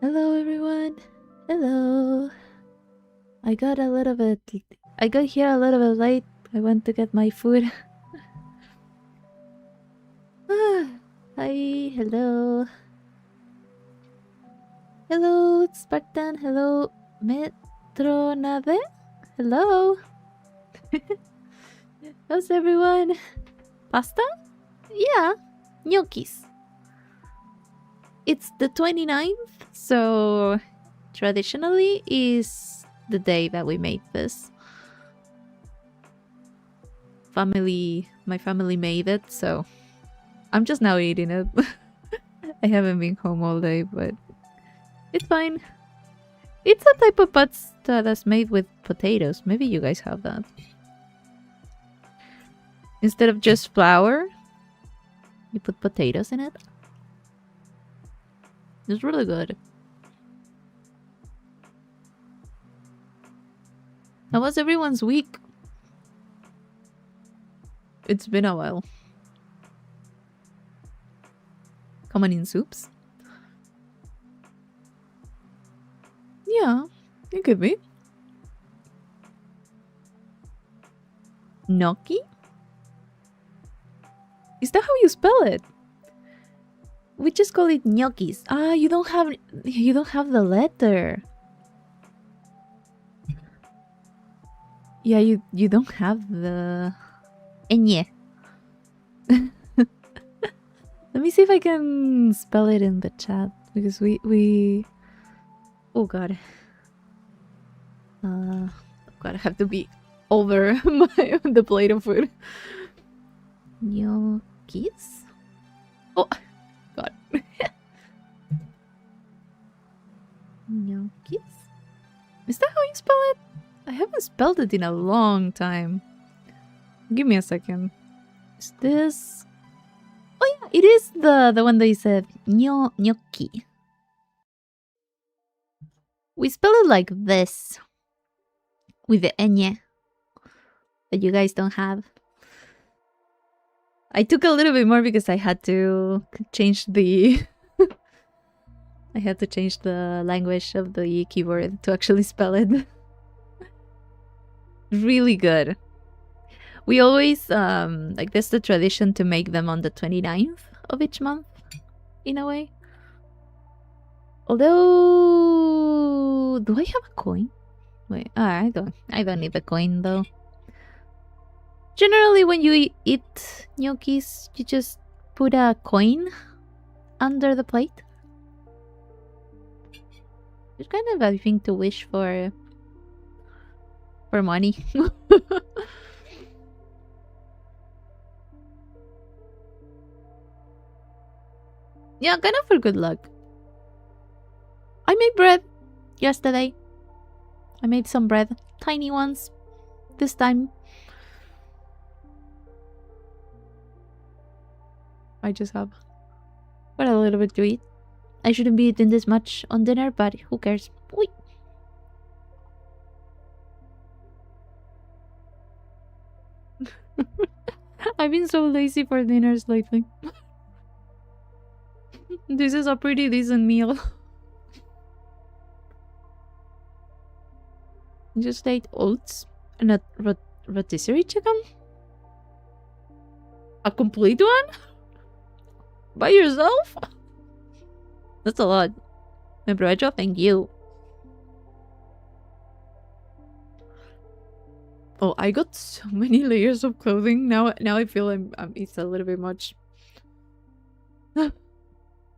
Hello everyone. Hello. I got here a little bit late. I went to get my food. Hi, hello. Hello, Spartan. Hello, Metronave. Hello. How's everyone? Pasta? Yeah, gnocchis. It's the 29th, so traditionally is the day that we made this. My family made it, so I'm just now eating it. I haven't been home all day, but it's fine. It's a type of pasta that's made with potatoes. Maybe you guys have that. Instead of just flour, you put potatoes in it. It's really good. How was everyone's week? It's been a while. Common in soups? Yeah, it could be. Gnocchi? Is that how you spell it? We just call it gnocchis. Ah, you don't have the letter. Yeah, you don't have the ñ. Let me see if I can spell it in the chat because we oh god. God, I have to be over the plate of food. Gnocchis? Oh god. Gnocchis? Is that how you spell it? I haven't spelled it in a long time. Give me a second. Is this... Oh yeah, it is the one that you said. Gnocchi. We spell it like this. With the ñ. That you guys don't have. I took a little bit more because I had to change the... I had to change the language of the keyboard to actually spell it. Really good. We always, like, there's the tradition to make them on the 29th of each month, in a way. Although, do I have a coin? Wait, I don't. I don't need the coin though. Generally, when you eat gnocchis, you just put a coin under the plate. It's kind of a thing to wish for money. Yeah, kind of for good luck. I made bread yesterday. I made some bread, tiny ones, this time. I just have quite a little bit to eat. I shouldn't be eating this much on dinner, but who cares? Oy. I've been so lazy for dinners lately. This is a pretty decent meal. Just ate oats and a rotisserie chicken? A complete one? By yourself? That's a lot. My provecho, thank you. Oh, I got so many layers of clothing. Now I feel it's a little bit much.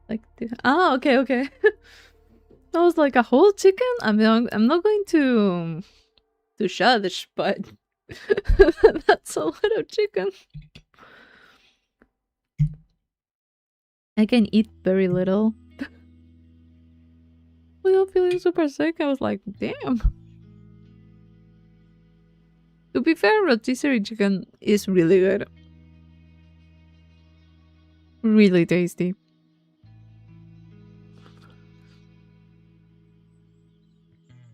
Like, okay. That was like a whole chicken. I'm not going to judge, but that's a lot of chicken. I can eat very little. Without feeling super sick, I was like, damn. To be fair, rotisserie chicken is really good. Really tasty.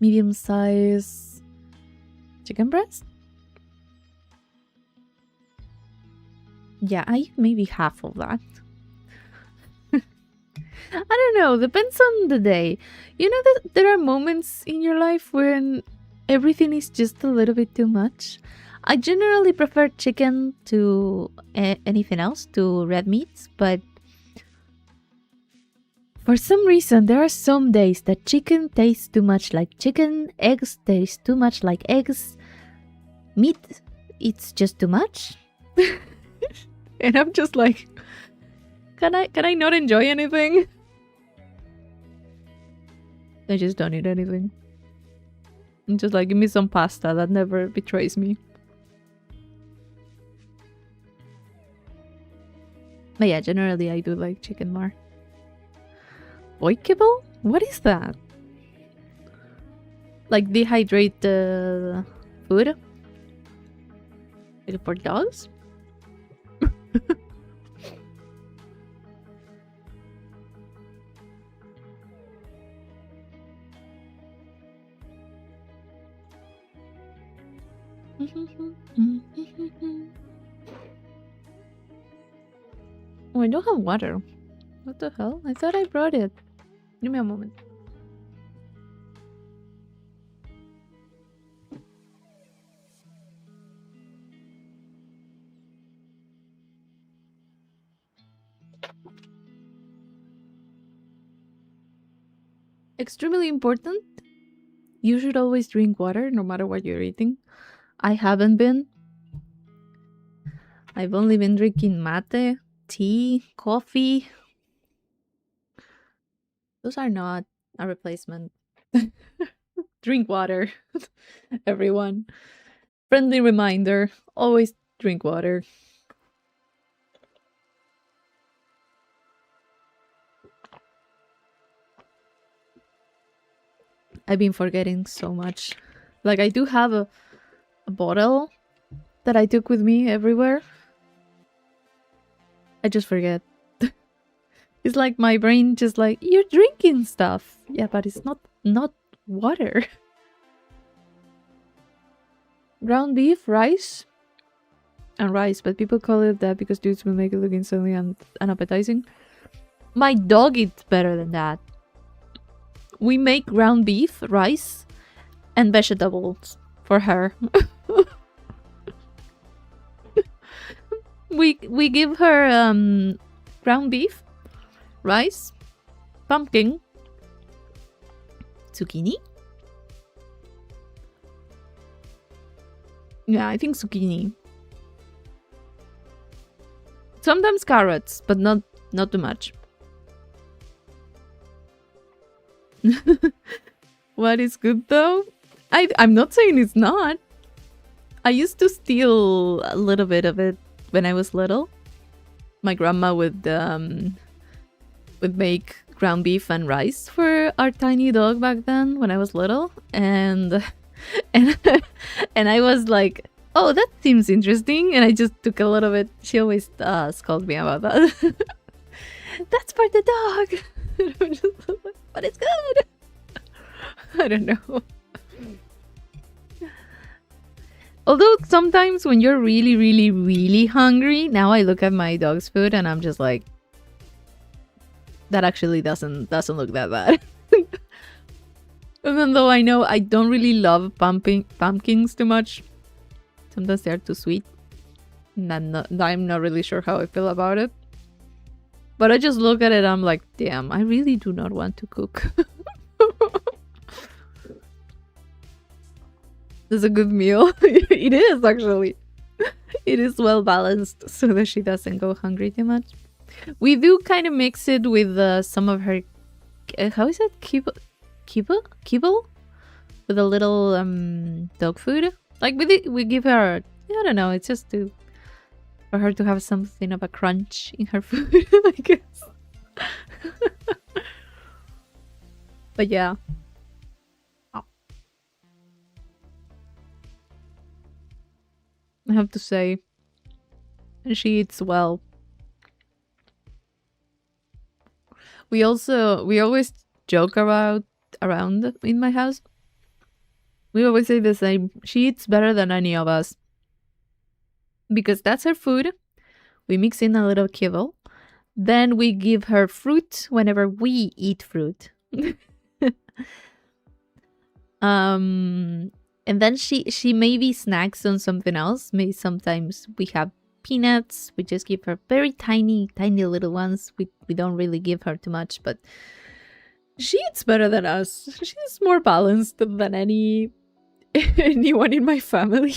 Medium size chicken breast? Yeah, I eat maybe half of that. I don't know, depends on the day. You know that there are moments in your life when everything is just a little bit too much. I generally prefer chicken to anything else, to red meats, but for some reason there are some days that chicken tastes too much like chicken, eggs taste too much like eggs, meat, it's just too much. And I'm just like, can I not enjoy anything? I just don't eat anything. I'm just like, give me some pasta that never betrays me. But yeah, generally I do like chicken more. Boy kibble? What is that? Like dehydrate the food? Like for dogs? Oh, I don't have water. What the hell? I thought I brought it. Give me a moment. Extremely important. You should always drink water no matter what you're eating. I haven't been. I've only been drinking mate, tea, coffee. Those are not a replacement. Drink water, everyone. Friendly reminder, always drink water. I've been forgetting so much. Like, I do have a bottle that I took with me everywhere. I just forget. It's like my brain just like, you're drinking stuff. Yeah, but it's not water. Ground beef, rice, and rice, but people call it that because dudes will make it look instantly unappetizing. My dog eats better than that. We make ground beef, rice, and vegetables for her. we give her ground beef, rice, pumpkin, zucchini. Yeah, I think zucchini. Sometimes carrots, but not too much. What is good though? I'm not saying it's not. I used to steal a little bit of it when I was little. My grandma would make ground beef and rice for our tiny dog back then when I was little, and and I was like, oh, that seems interesting, and I just took a little bit. She always scolded me about that. That's for the dog. I'm just like, but it's good. I don't know. Although sometimes when you're really, really, really hungry, now I look at my dog's food and I'm just like, that actually doesn't look that bad. Even though I know I don't really love pumpkins too much. Sometimes they're too sweet. And I'm not really sure how I feel about it. But I just look at it, I'm like, damn, I really do not want to cook. It's a good meal. It is, actually. It is well balanced so that she doesn't go hungry too much. We do kind of mix it with some of her... how is it? Kibble? With a little dog food. Like, we give her... I don't know, it's just for her to have something of a crunch in her food, I guess. But yeah. I have to say, she eats well. We always joke around in my house. We always say the same. She eats better than any of us. Because that's her food. We mix in a little kibble. Then we give her fruit whenever we eat fruit. And then she maybe snacks on something else. Maybe sometimes we have peanuts. We just give her very tiny little ones. We don't really give her too much, but she eats better than us. She's more balanced than anyone in my family.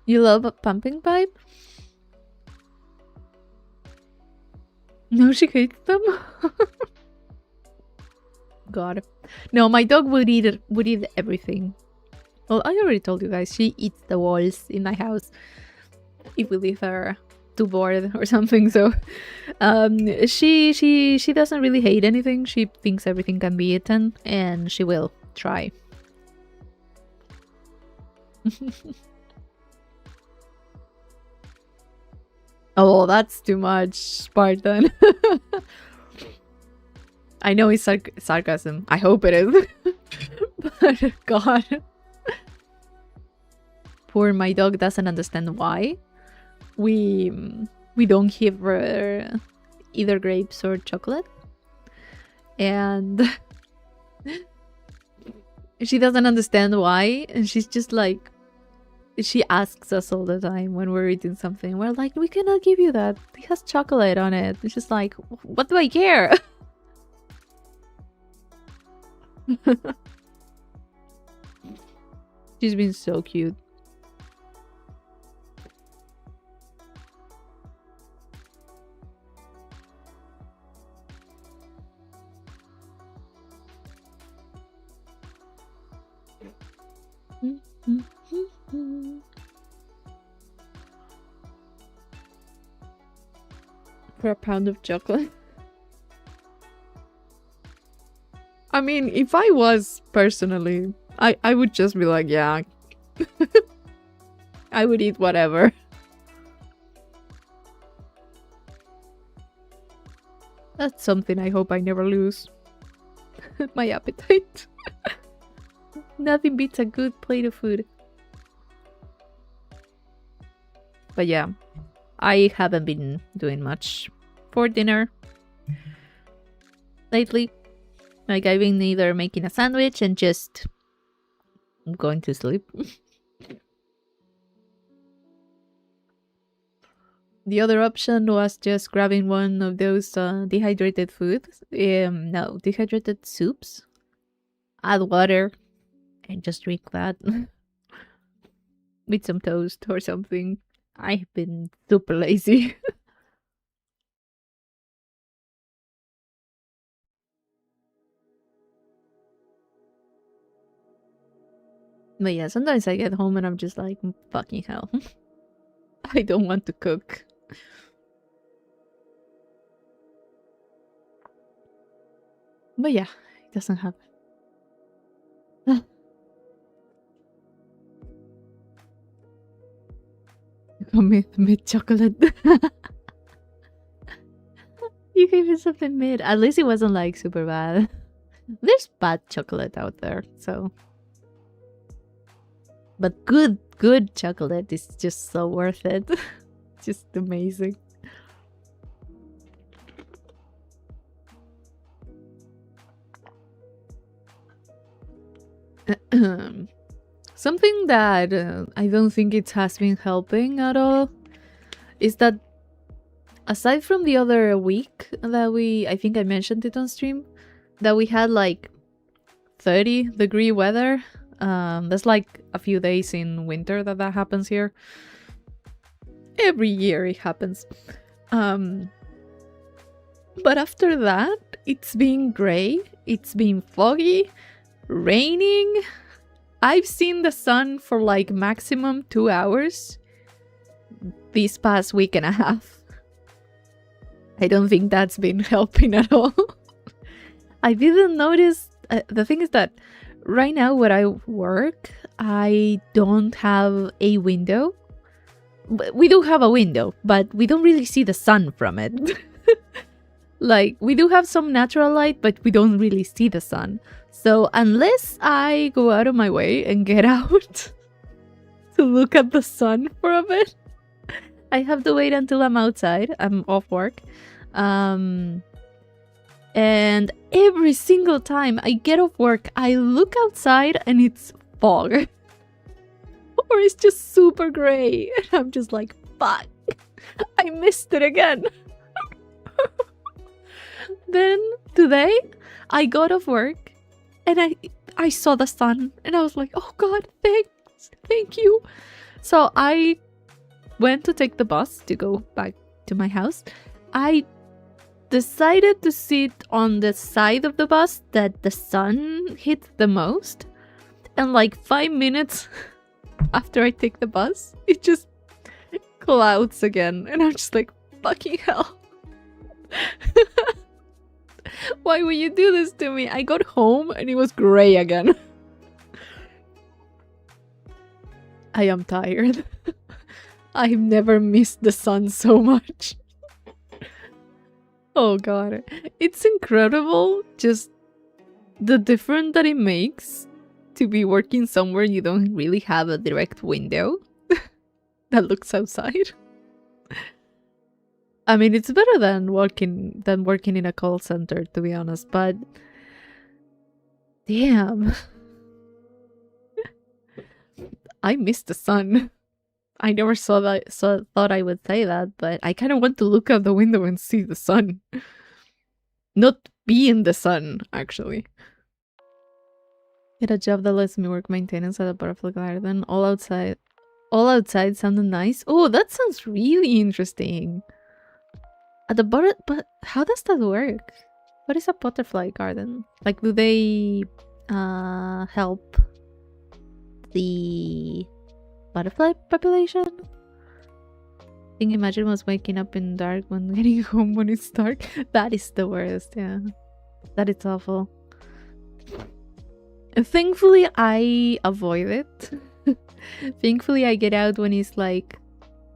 You love a pumpkin pie? No, she hates them. God. No, my dog would eat everything. Well, I already told you guys, she eats the walls in my house if we leave her too bored or something. So she doesn't really hate anything. She thinks everything can be eaten, and she will try. Oh, that's too much, Spartan. I know it's sarcasm. I hope it is. But God. Poor my dog doesn't understand why. We don't give her either grapes or chocolate. And she doesn't understand why. And she's just like, she asks us all the time when we're eating something. We're like, we cannot give you that. It has chocolate on it. It's just like, what do I care? She's been so cute. For a pound of chocolate. I mean, if I was personally, I would just be like, yeah. I would eat whatever. That's something I hope I never lose. My appetite. Nothing beats a good plate of food. But yeah, I haven't been doing much for dinner lately. Like, I've been either making a sandwich and just going to sleep. The other option was just grabbing one of those dehydrated foods. No, dehydrated soups. Add water and just drink that with some toast or something. I've been super lazy. But yeah, sometimes I get home and I'm just like, fucking hell. I don't want to cook. But yeah, it doesn't happen. Mid chocolate. You gave it something mid. At least it wasn't like super bad. There's bad chocolate out there, so. But good chocolate is just so worth it. Just amazing. Something that I don't think it has been helping at all is that aside from the other week that I think I mentioned it on stream, that we had like 30-degree weather. There's like a few days in winter that happens here. Every year it happens. But after that, it's been gray, it's been foggy, raining. I've seen the sun for like maximum 2 hours this past week and a half. I don't think that's been helping at all. I didn't notice. The thing is that right now where I work, I don't have a window. We do have a window, but we don't really see the sun from it. Like, we do have some natural light, but we don't really see the sun. So unless I go out of my way and get out to look at the sun for a bit, I have to wait until I'm outside. I'm off work. And every single time I get off work, I look outside and it's fog. Or it's just super gray. And I'm just like, fuck, I missed it again. Then today, I got off work and I saw the sun and I was like, oh god, thank you. So I went to take the bus to go back to my house. I decided to sit on the side of the bus that the sun hit the most. And like 5 minutes after I take the bus, it just clouds again. And I'm just like, fucking hell. Why would you do this to me? I got home and it was gray again. I am tired. I've never missed the sun so much. Oh god. It's incredible just the difference that it makes to be working somewhere you don't really have a direct window that looks outside. I mean, it's better than working in a call center, to be honest, but damn. I miss the sun. I never thought I would say that, but I kind of want to look out the window and see the sun. Not be in the sun, actually. Get a job that lets me work maintenance at a butterfly garden. All outside sounded nice. Oh, that sounds really interesting. At the but how does that work? What is a butterfly garden? Like, do they help the butterfly population? I think Imagine was waking up in dark when getting home when it's dark. That is the worst, yeah. That is awful. And thankfully, I avoid it. Thankfully, I get out when it's like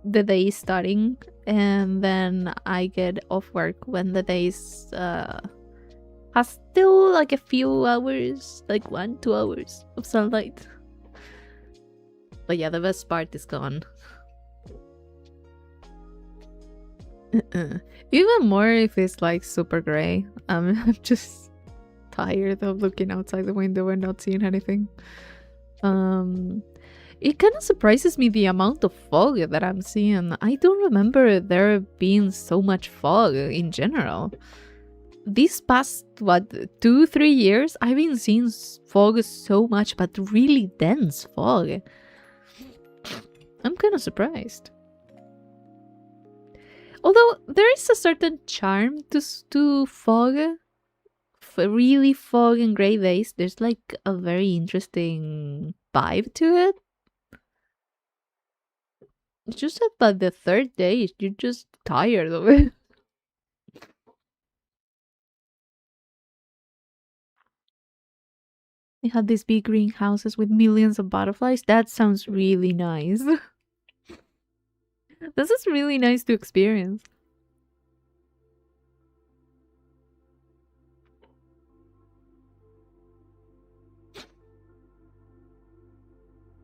the day is starting, and then I get off work when the days has still like a few hours, like 1-2 hours of sunlight. But yeah, the best part is gone. Even more if it's like super gray. I'm just tired of looking outside the window and not seeing anything. It kind of surprises me the amount of fog that I'm seeing. I don't remember there being so much fog in general. These past, 2-3 years, I've been seeing fog so much, but really dense fog. I'm kind of surprised. Although there is a certain charm to fog. For really fog and gray days, there's like a very interesting vibe to it. It's just that by the third day, you're just tired of it. They had these big greenhouses with millions of butterflies. That sounds really nice. This is really nice to experience.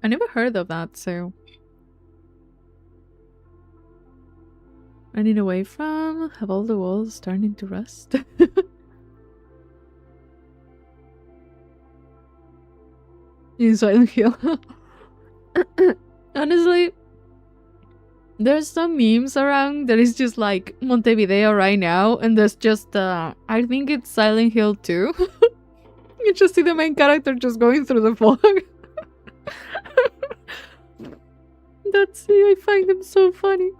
I never heard of that, so... Running away from? Have all the walls starting to rust? In Silent Hill. Honestly, there's some memes around that is just like Montevideo right now, and there's just, I think it's Silent Hill 2. You just see the main character just going through the fog. I find them so funny.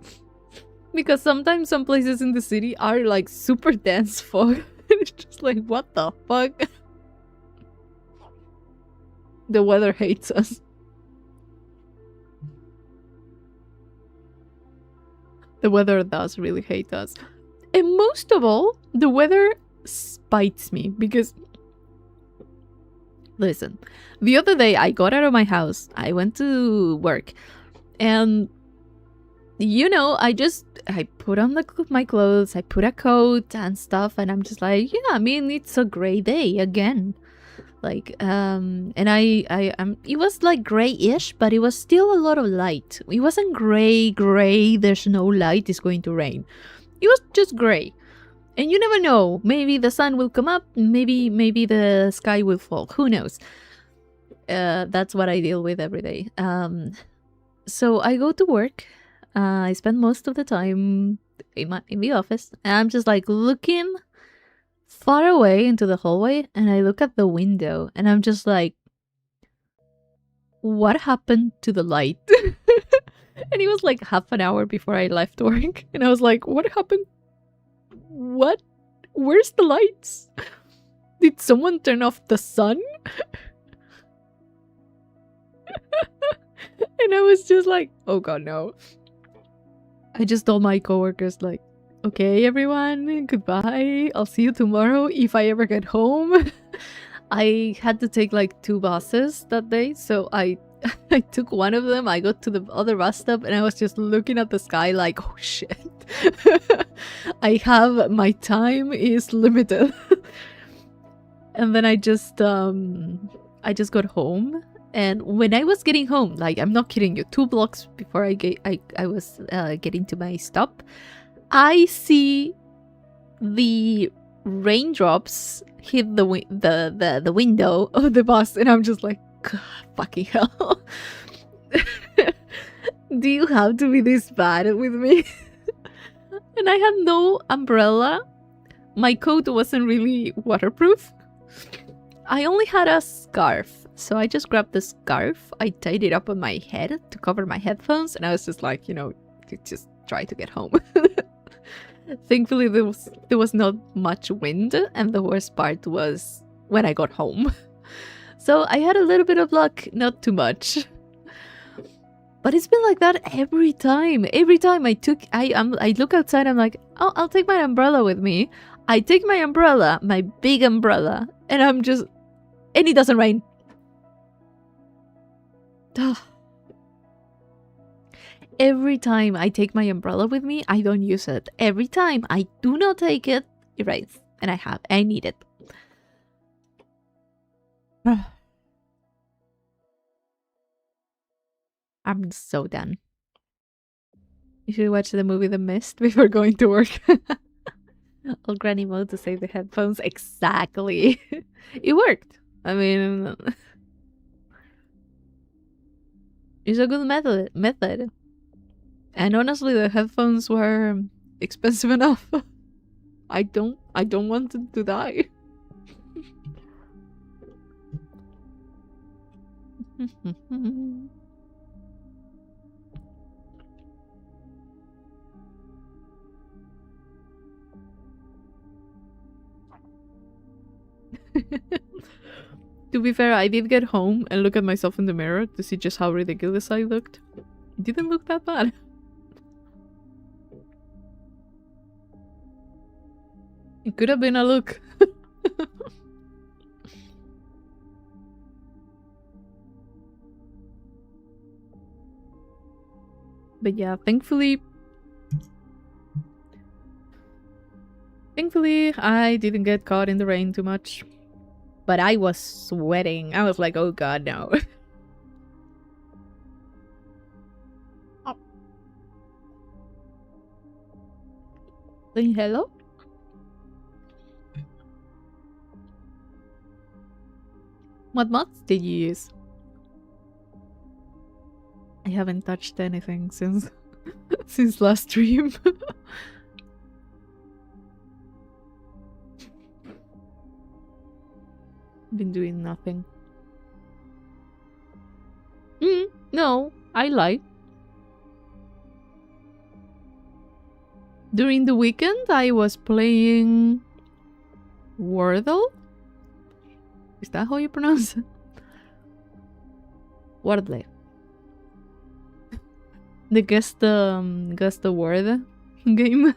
Because sometimes some places in the city are like super dense fog. It's just like, what the fuck? The weather hates us. The weather does really hate us. And most of all, the weather spites me because... Listen, the other day I got out of my house. I went to work. And... You know, I put on my clothes, I put a coat and stuff, and I'm just like, yeah, I mean, it's a gray day again. Like, and it was like grayish, but it was still a lot of light. It wasn't gray, there's no light, it's going to rain. It was just gray. And you never know, maybe the sun will come up, maybe the sky will fall, who knows? That's what I deal with every day. So I go to work. I spend most of the time in the office, and I'm just like looking far away into the hallway, and I look at the window, and I'm just like, what happened to the light? And it was like half an hour before I left work, and I was like, what happened? What? Where's the lights? Did someone turn off the sun? And I was just like, oh god, no. I just told my coworkers, like, okay, everyone, goodbye. I'll see you tomorrow if I ever get home. I had to take like 2 buses that day, so I took one of them. I got to the other bus stop, and I was just looking at the sky like, oh shit. My time is limited. And then I just got home. And when I was getting home, like, I'm not kidding you, 2 blocks before I was getting to my stop, I see the raindrops hit the window of the bus, and I'm just like, God, fucking hell. Do you have to be this bad with me? And I had no umbrella. My coat wasn't really waterproof. I only had a scarf. So I just grabbed the scarf, I tied it up on my head to cover my headphones, and I was just like, you know, just try to get home. Thankfully, there was not much wind, and the worst part was when I got home. So I had a little bit of luck, not too much. But it's been like that every time. Every time I look outside, I'm like, oh, I'll take my umbrella with me. I take my umbrella, my big umbrella, and it doesn't rain. Every time I take my umbrella with me, I don't use it. Every time I do not take it, it rains. And I need it. I'm so done. You should watch the movie The Mist before going to work. Old granny mode to save the headphones. Exactly. It worked. I mean... It's a good method. And honestly, the headphones were expensive enough. I don't want them to die. To be fair, I did get home and look at myself in the mirror to see just how ridiculous I looked. It didn't look that bad. It could have been a look. But yeah, thankfully I didn't get caught in the rain too much. But I was sweating. I was like, oh god, no. Oh. Saying hello? What mods did you use? I haven't touched anything since since last stream. Been doing nothing. No, I lied. During the weekend, I was playing Wordle. Is that how you pronounce it? Wordle. The guess the word game.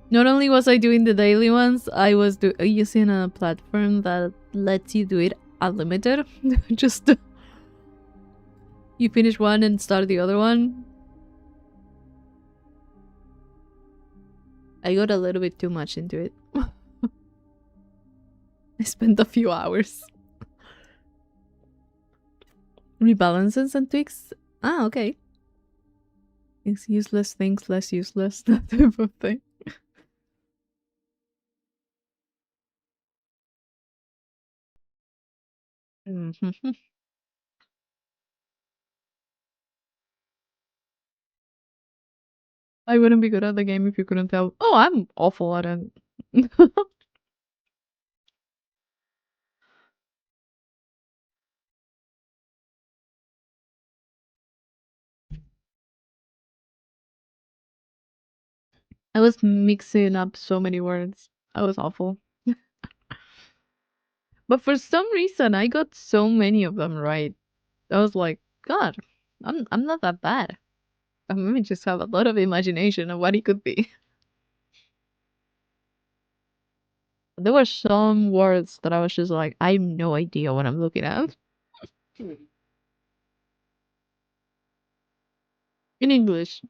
Not only was I doing the daily ones, I was using a platform that lets you do it unlimited. Just you finish one and start the other one. I got a little bit too much into it. I spent a few hours. Rebalances and tweaks? Ah, okay. It's useless things less useless, that type of thing. I wouldn't be good at the game if you couldn't tell. Oh, I'm awful at it. I was mixing up so many words. I was awful. But for some reason, I got so many of them right. I was like, God, I'm not that bad. I may just have a lot of imagination of what it could be. There were some words that I was just like, I have no idea what I'm looking at. In English.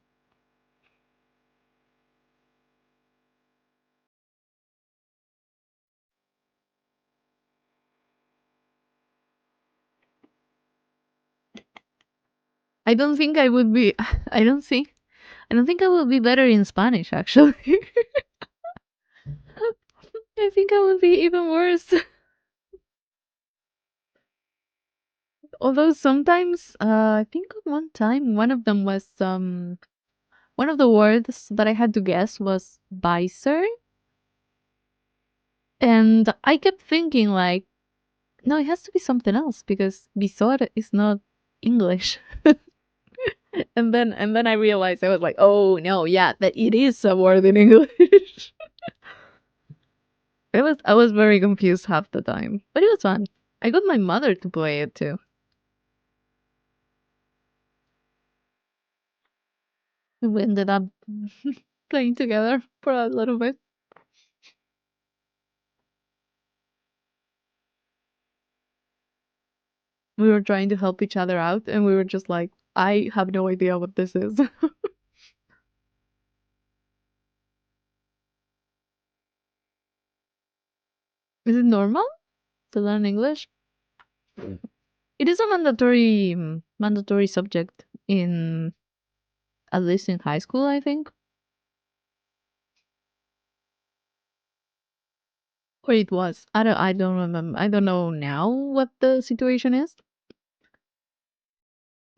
I don't think I would be I don't think I would be better in Spanish actually. I think I would be even worse. Although sometimes I think one time one of them was one of the words that I had to guess was visor. And I kept thinking like, no, it has to be something else because visor is not English. And then I realized I was like, oh no, yeah, that it is a word in English. I was very confused half the time, but it was fun. I got my mother to play it too. We ended up playing together for a little bit. We were trying to help each other out, and we were just like, I have no idea what this is. Is it normal to learn English? It is a mandatory subject in at least in high school, I think. Or it was. I don't remember. I don't know now what the situation is.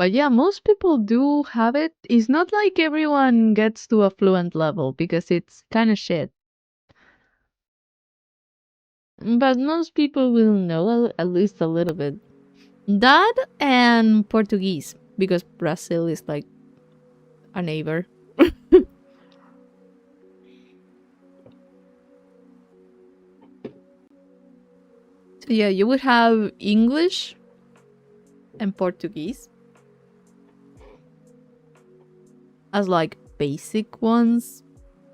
But yeah, most people do have it. It's not like everyone gets to a fluent level because it's kind of shit. But most people will know at least a little bit. That and Portuguese because Brazil is like a neighbor. So yeah, you would have English and Portuguese as like basic ones.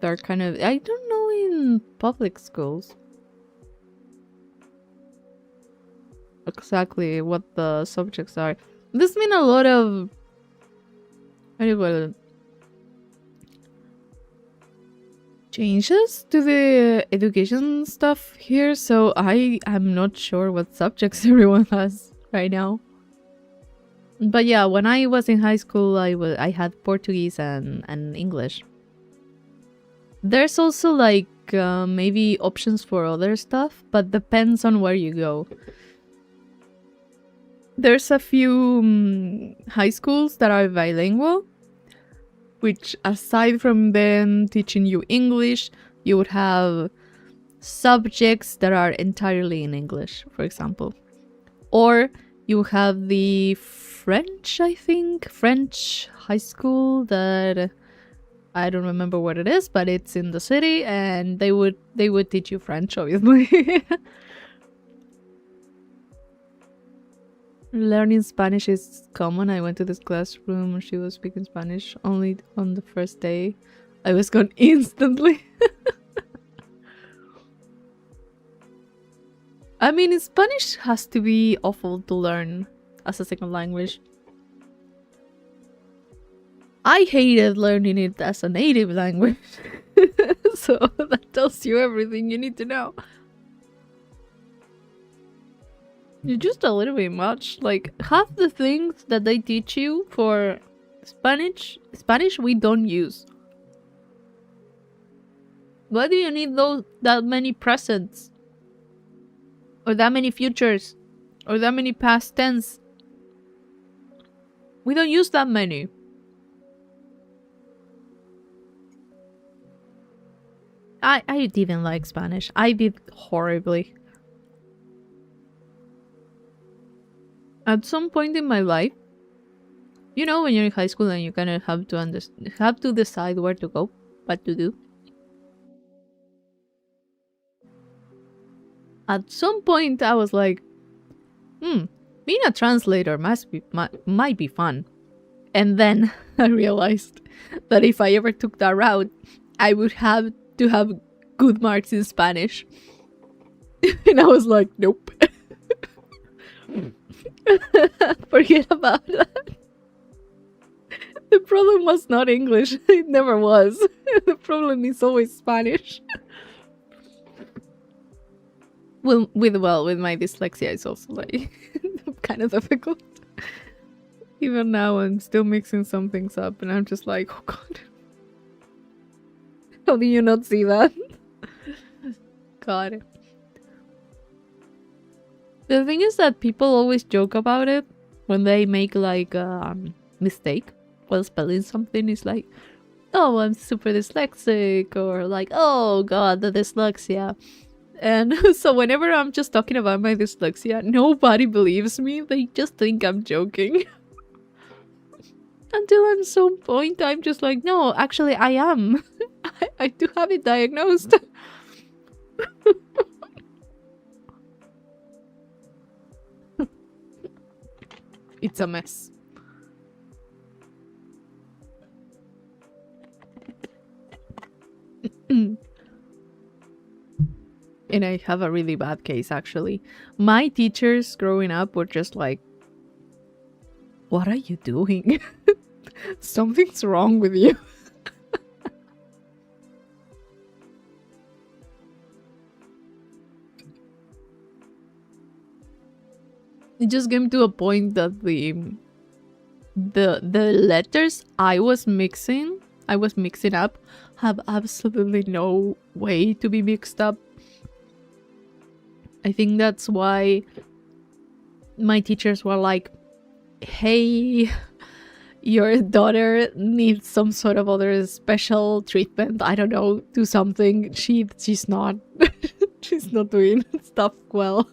They're kind of, I don't know, in public schools exactly what the subjects are. There's been a lot of, how do you call it, changes to the education stuff here, so I am not sure what subjects everyone has right now. But yeah, when I was in high school, I had Portuguese and English. There's also like maybe options for other stuff, but depends on where you go. There's a few high schools that are bilingual, which aside from them teaching you English, you would have subjects that are entirely in English, for example. Or you have the French, I think, French high school that I don't remember what it is, but it's in the city and they would teach you French, obviously. Learning Spanish is common. I went to this classroom, she was speaking Spanish only on the first day. I was gone instantly. I mean, Spanish has to be awful to learn as a second language. I hated learning it as a native language. So that tells you everything you need to know. You're just a little bit much. Like, half the things that they teach you for Spanish we don't use. Why do you need that many presents? Or that many futures? Or that many past tense? We don't use that many. I didn't like Spanish. I did horribly. At some point in my life, you know, when you're in high school and you kind of have to decide where to go, what to do. At some point, I was like, being a translator might be fun. And then I realized that if I ever took that route, I would have to have good marks in Spanish. And I was like, nope. Forget about that. The problem was not English. It never was. The problem is always Spanish. Well, with my dyslexia, it's also like kind of difficult. Even now, I'm still mixing some things up, and I'm just like, oh god. How do you not see that? God. The thing is that people always joke about it when they make like a mistake while spelling something. It's like, oh, I'm super dyslexic, or like, oh god, the dyslexia. And so whenever I'm just talking about my dyslexia, nobody believes me. They just think I'm joking. Until at some point, I'm just like, no, actually, I am. I do have it diagnosed. It's a mess. And I have a really bad case, actually. My teachers growing up were just like, what are you doing? Something's wrong with you. It just came to a point that the letters I was mixing up have absolutely no way to be mixed up. I think that's why my teachers were like, hey, your daughter needs some sort of other special treatment. I don't know, do something. She's not she's not doing stuff well.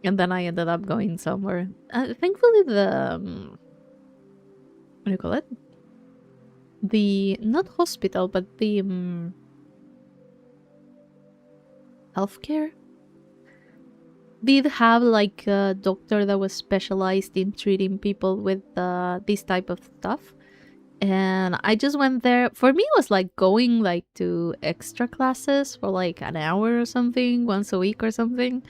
And then I ended up going somewhere. Thankfully, the what do you call it? The not hospital, but the healthcare did have like a doctor that was specialized in treating people with this type of stuff. And I just went there. For me, it was like going like to extra classes for like an hour or something, once a week or something.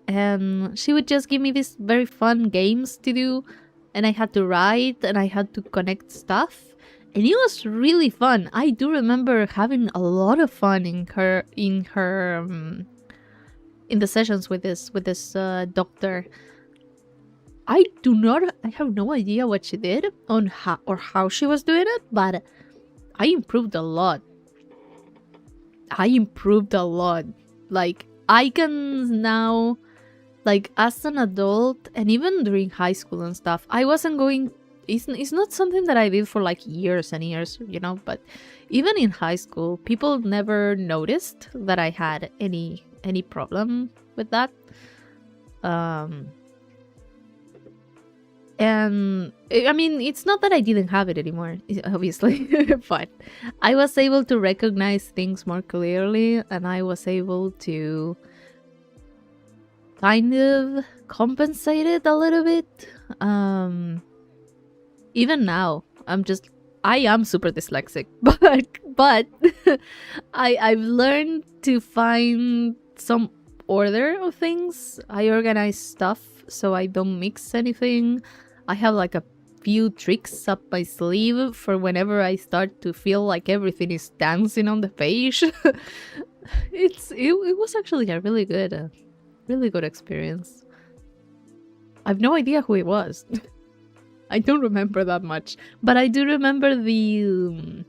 And she would just give me these very fun games to do. And I had to write and I had to connect stuff. And it was really fun. I do remember having a lot of fun in the sessions with this doctor. I have no idea what she did on how she was doing it, but I improved a lot. Like, I can now, like, as an adult, and even during high school and stuff, I wasn't going. It's not something that I did for like years and years, you know. But even in high school, people never noticed that I had any problem with that. And I mean, it's not that I didn't have it anymore, obviously, but I was able to recognize things more clearly, and I was able to kind of compensate it a little bit. Even now, I am super dyslexic, but I've learned to find some order of things. I organize stuff so I don't mix anything. I have like a few tricks up my sleeve for whenever I start to feel like everything is dancing on the page. It was actually a really good experience. I have no idea who it was. I don't remember that much, but I do remember the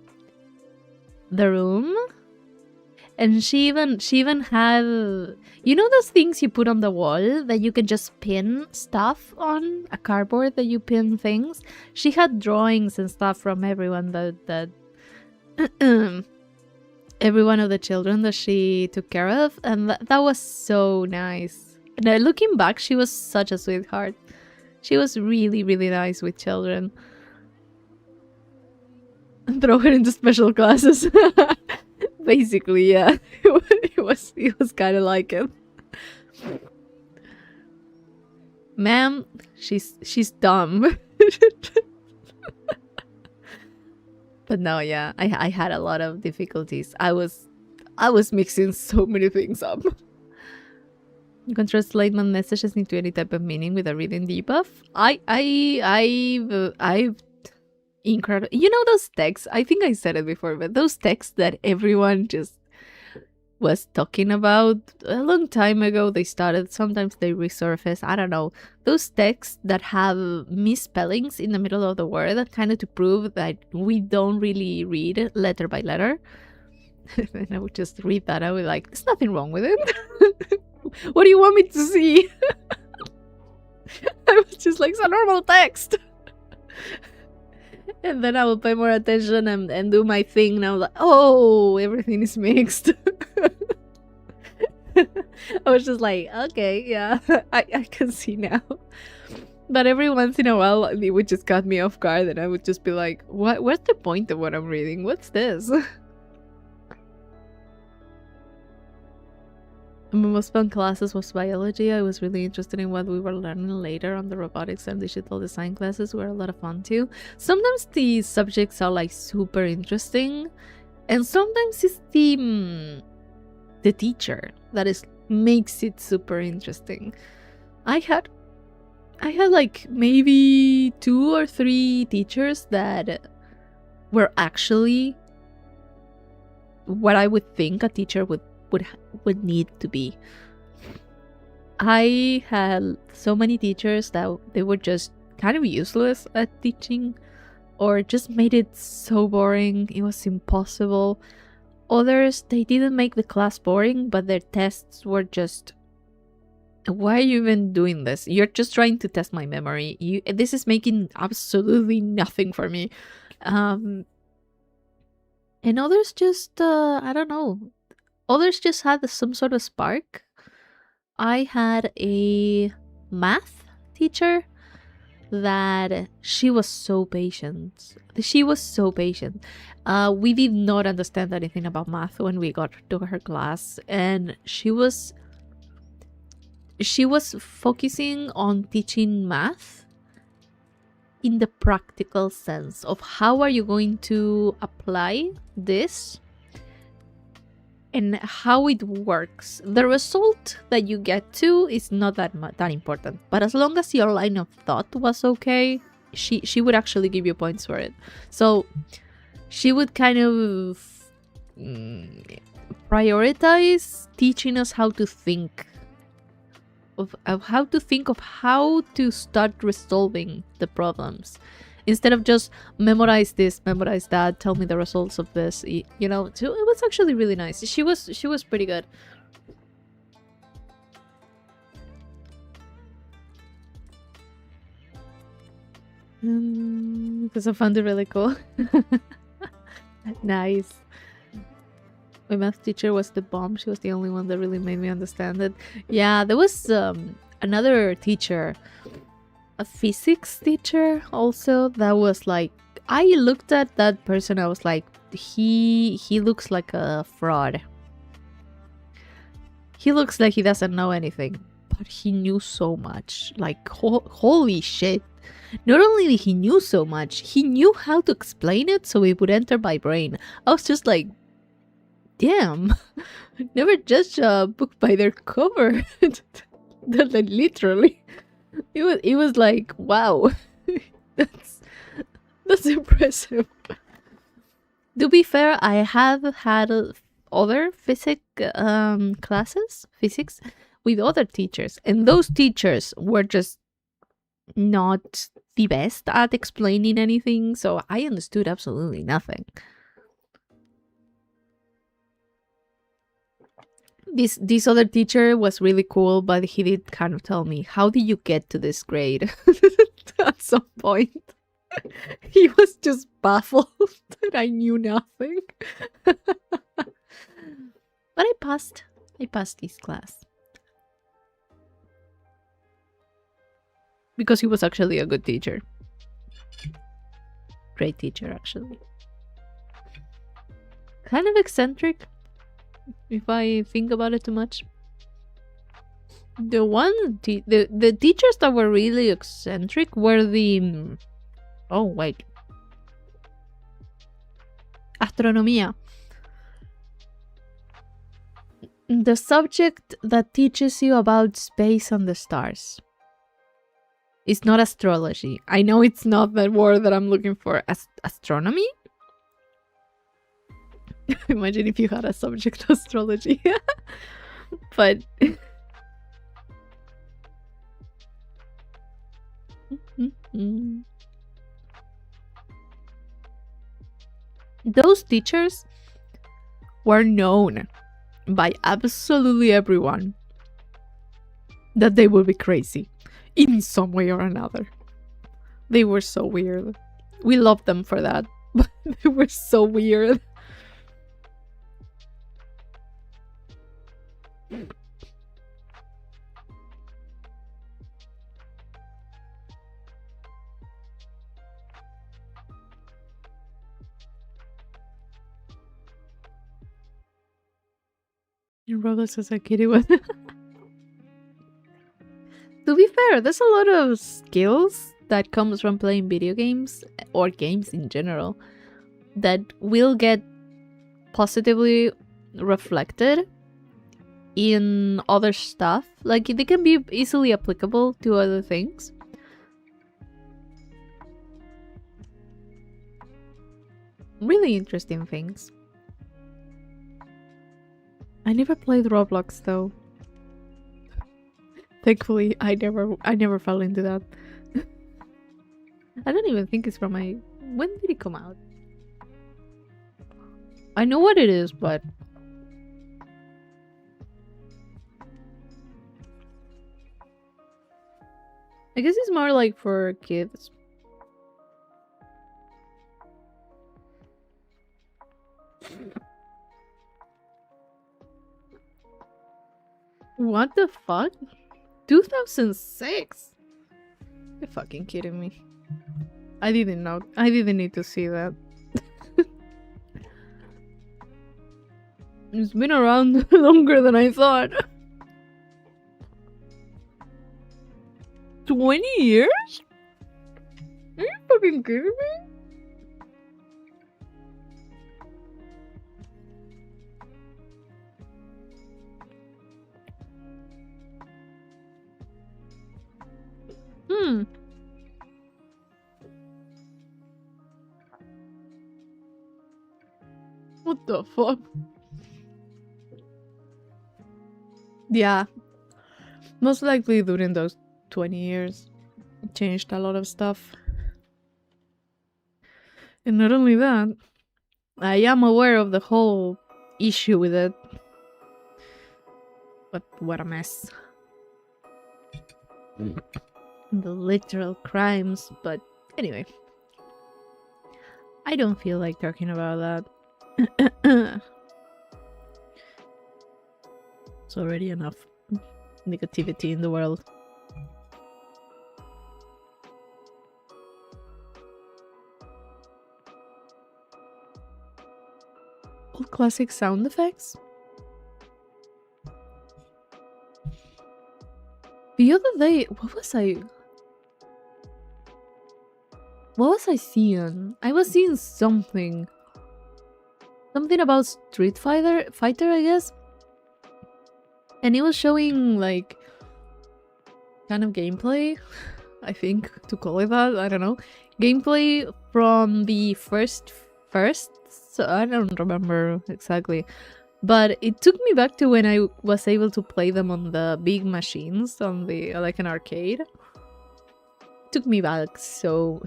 room. And she even had, you know, those things you put on the wall that you can just pin stuff on, a cardboard that you pin things. She had drawings and stuff from everyone that every one of the children that she took care of, and that was so nice. And looking back, she was such a sweetheart. She was really, really nice with children. And throw her into special classes. Basically, yeah. It was kind of like it. Ma'am, she's dumb. But no, yeah, I had a lot of difficulties. I was mixing so many things up. You can translate my messages into any type of meaning with a reading debuff. I've incredible. You know those texts? I think I said it before, but those texts that everyone just was talking about a long time ago. They started. Sometimes they resurface. I don't know. Those texts that have misspellings in the middle of the word, kind of to prove that we don't really read letter by letter. And I would just read that. I would like, there's nothing wrong with it. What do you want me to see? I was just like, it's a normal text. And then I would pay more attention and do my thing. And I was like, oh, everything is mixed. I was just like, okay, yeah, I can see now. But every once in a while, it would just cut me off guard. And I would just be like, what's the point of what I'm reading? What's this? My most fun classes was biology. I was really interested in what we were learning later on the robotics and digital design classes were a lot of fun too. Sometimes the subjects are like super interesting, and sometimes it's the teacher that makes it super interesting. I had like maybe 2 or 3 teachers that were actually what I would think a teacher would need to be. I had so many teachers that they were just kind of useless at teaching, or just made it so boring it was impossible. Others, they didn't make the class boring, but their tests were just Why are you even doing this? You're just trying to test my memory. This is making absolutely nothing for me. Um, and others just, I don't know. Others just had some sort of spark. I had a math teacher that she was so patient. She was so patient. We did not understand anything about math when we got to her class, and she was focusing on teaching math in the practical sense of how are you going to apply this and how it works. The result that you get to is not that important, but as long as your line of thought was okay, she would actually give you points for it. So she would kind of prioritize teaching us how to think of how to start resolving the problems instead of just memorize this, memorize that, tell me the results of this. So it was actually really nice. She was pretty good. Because I found it really cool. Nice. My math teacher was the bomb. She was the only one that really made me understand it. Yeah, there was another teacher, a physics teacher also, that was like, I looked at that person, I was like, he looks like a fraud. He looks like he doesn't know anything, but he knew so much. Like, holy shit. Not only did he knew so much, he knew how to explain it so it would enter my brain. I was just like, damn, never judge a book by their cover. Literally, it was like, wow, that's impressive. To be fair, I have had other physics with other teachers, and those teachers were just not the best at explaining anything, so I understood absolutely nothing. This other teacher was really cool, but he did kind of tell me, how did you get to this grade? At some point. He was just baffled that I knew nothing. But I passed this class. Because he was actually a good teacher. Great teacher, actually. Kind of eccentric, if I think about it too much. The teachers that were really eccentric were the... Oh, wait. Astronomía. The subject that teaches you about space and the stars. It's not astrology. I know it's not that word that I'm looking for. Astronomy? Imagine if you had a subject astrology. But... Those teachers were known by absolutely everyone that they would be crazy in some way or another. They were so weird. We loved them for that, but they were so weird. And Roblox is a kitty one. To be fair, there's a lot of skills that comes from playing video games or games in general that will get positively reflected in other stuff. Like, they can be easily applicable to other things. Really interesting things. I never played Roblox though. Thankfully, I never fell into that. I don't even think it's from my... When did it come out? I know what it is, but... I guess it's more like for kids. What the fuck? 2006? You're fucking kidding me. I didn't know. I didn't need to see that. It's been around longer than I thought. 20 years? Are you fucking kidding me? What the fuck? Yeah. Most likely during those 20 years, it changed a lot of stuff. And not only that, I am aware of the whole issue with it. But what a mess. The literal crimes, but anyway. I don't feel like talking about that. It's already enough negativity in the world. All classic sound effects? The other day, what was I seeing? I was seeing something. Something about Street Fighter, I guess. And it was showing, like, kind of gameplay, I think, to call it that, I don't know. Gameplay from the first, so I don't remember exactly. But it took me back to when I was able to play them on the big machines, on the, like, an arcade. Took me back, so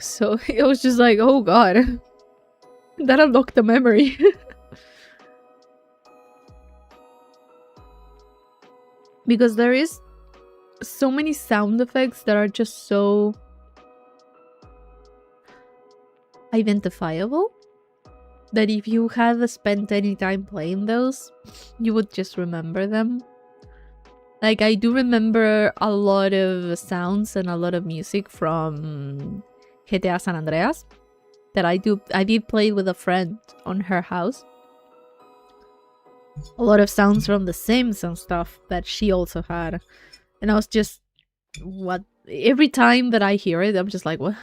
it was just like, oh god. That unlocked the memory. Because there is so many sound effects that are just so identifiable that if you had spent any time playing those, you would just remember them. Like, I do remember a lot of sounds and a lot of music from GTA San Andreas that I did play with a friend on her house. A lot of sounds from The Sims and stuff that she also had. And I was just, what? Every time that I hear it, I'm just like, what?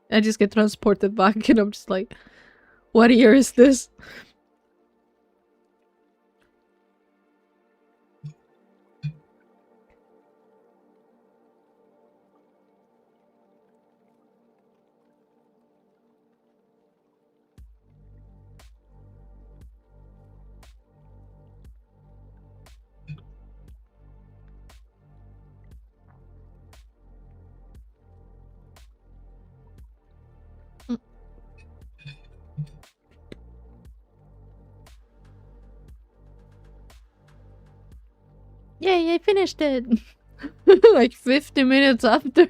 I just get transported back and I'm just like, what year is this? Yay, I finished it! Like 50 minutes after.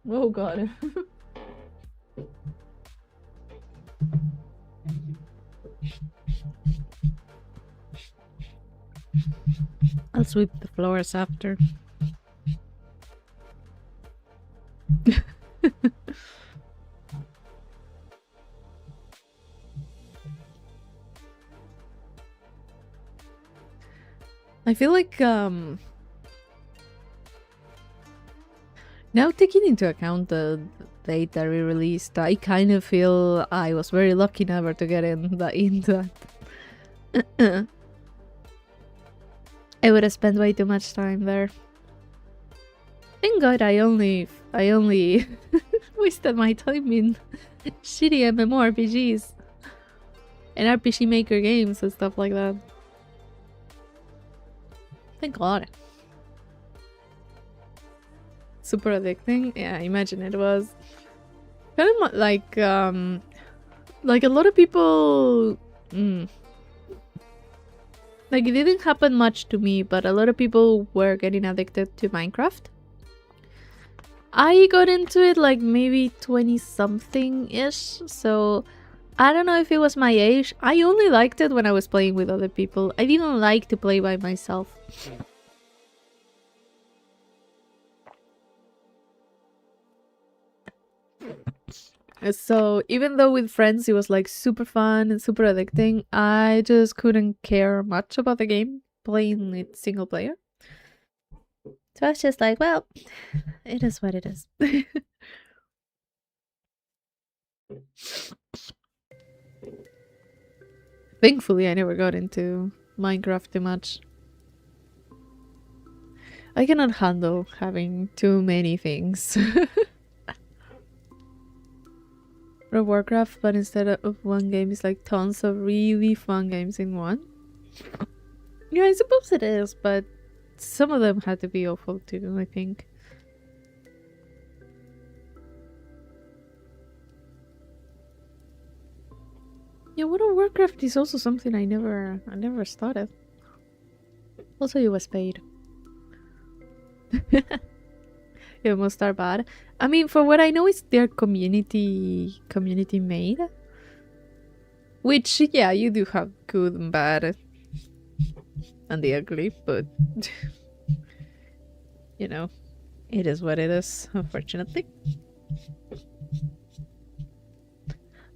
Oh god. I'll sweep the floors after. I feel like, now taking into account the date that we released, I kind of feel I was very lucky never to get into that. I would have spent way too much time there. Thank god I only wasted my time in shitty MMORPGs and RPG Maker games and stuff like that. Thank god. Super addicting? Yeah, I imagine it was. Kind of like a lot of people Like, it didn't happen much to me, but a lot of people were getting addicted to Minecraft. I got into it like maybe 20-something-ish, so I don't know if it was my age. I only liked it when I was playing with other people. I didn't like to play by myself. So even though with friends it was like super fun and super addicting, I just couldn't care much about the game, playing it single player. So I was just like, well, it is what it is. Thankfully, I never got into Minecraft too much. I cannot handle having too many things. Or Warcraft, but instead of one game, it's like tons of really fun games in one. Yeah, I suppose it is, but some of them had to be awful too, I think. Yeah, World of Warcraft is also something I never started. Also, it was paid. Yeah, most are bad. I mean, for what I know, it's their community made. Which, yeah, you do have good and bad and the ugly, but you know, it is what it is, unfortunately.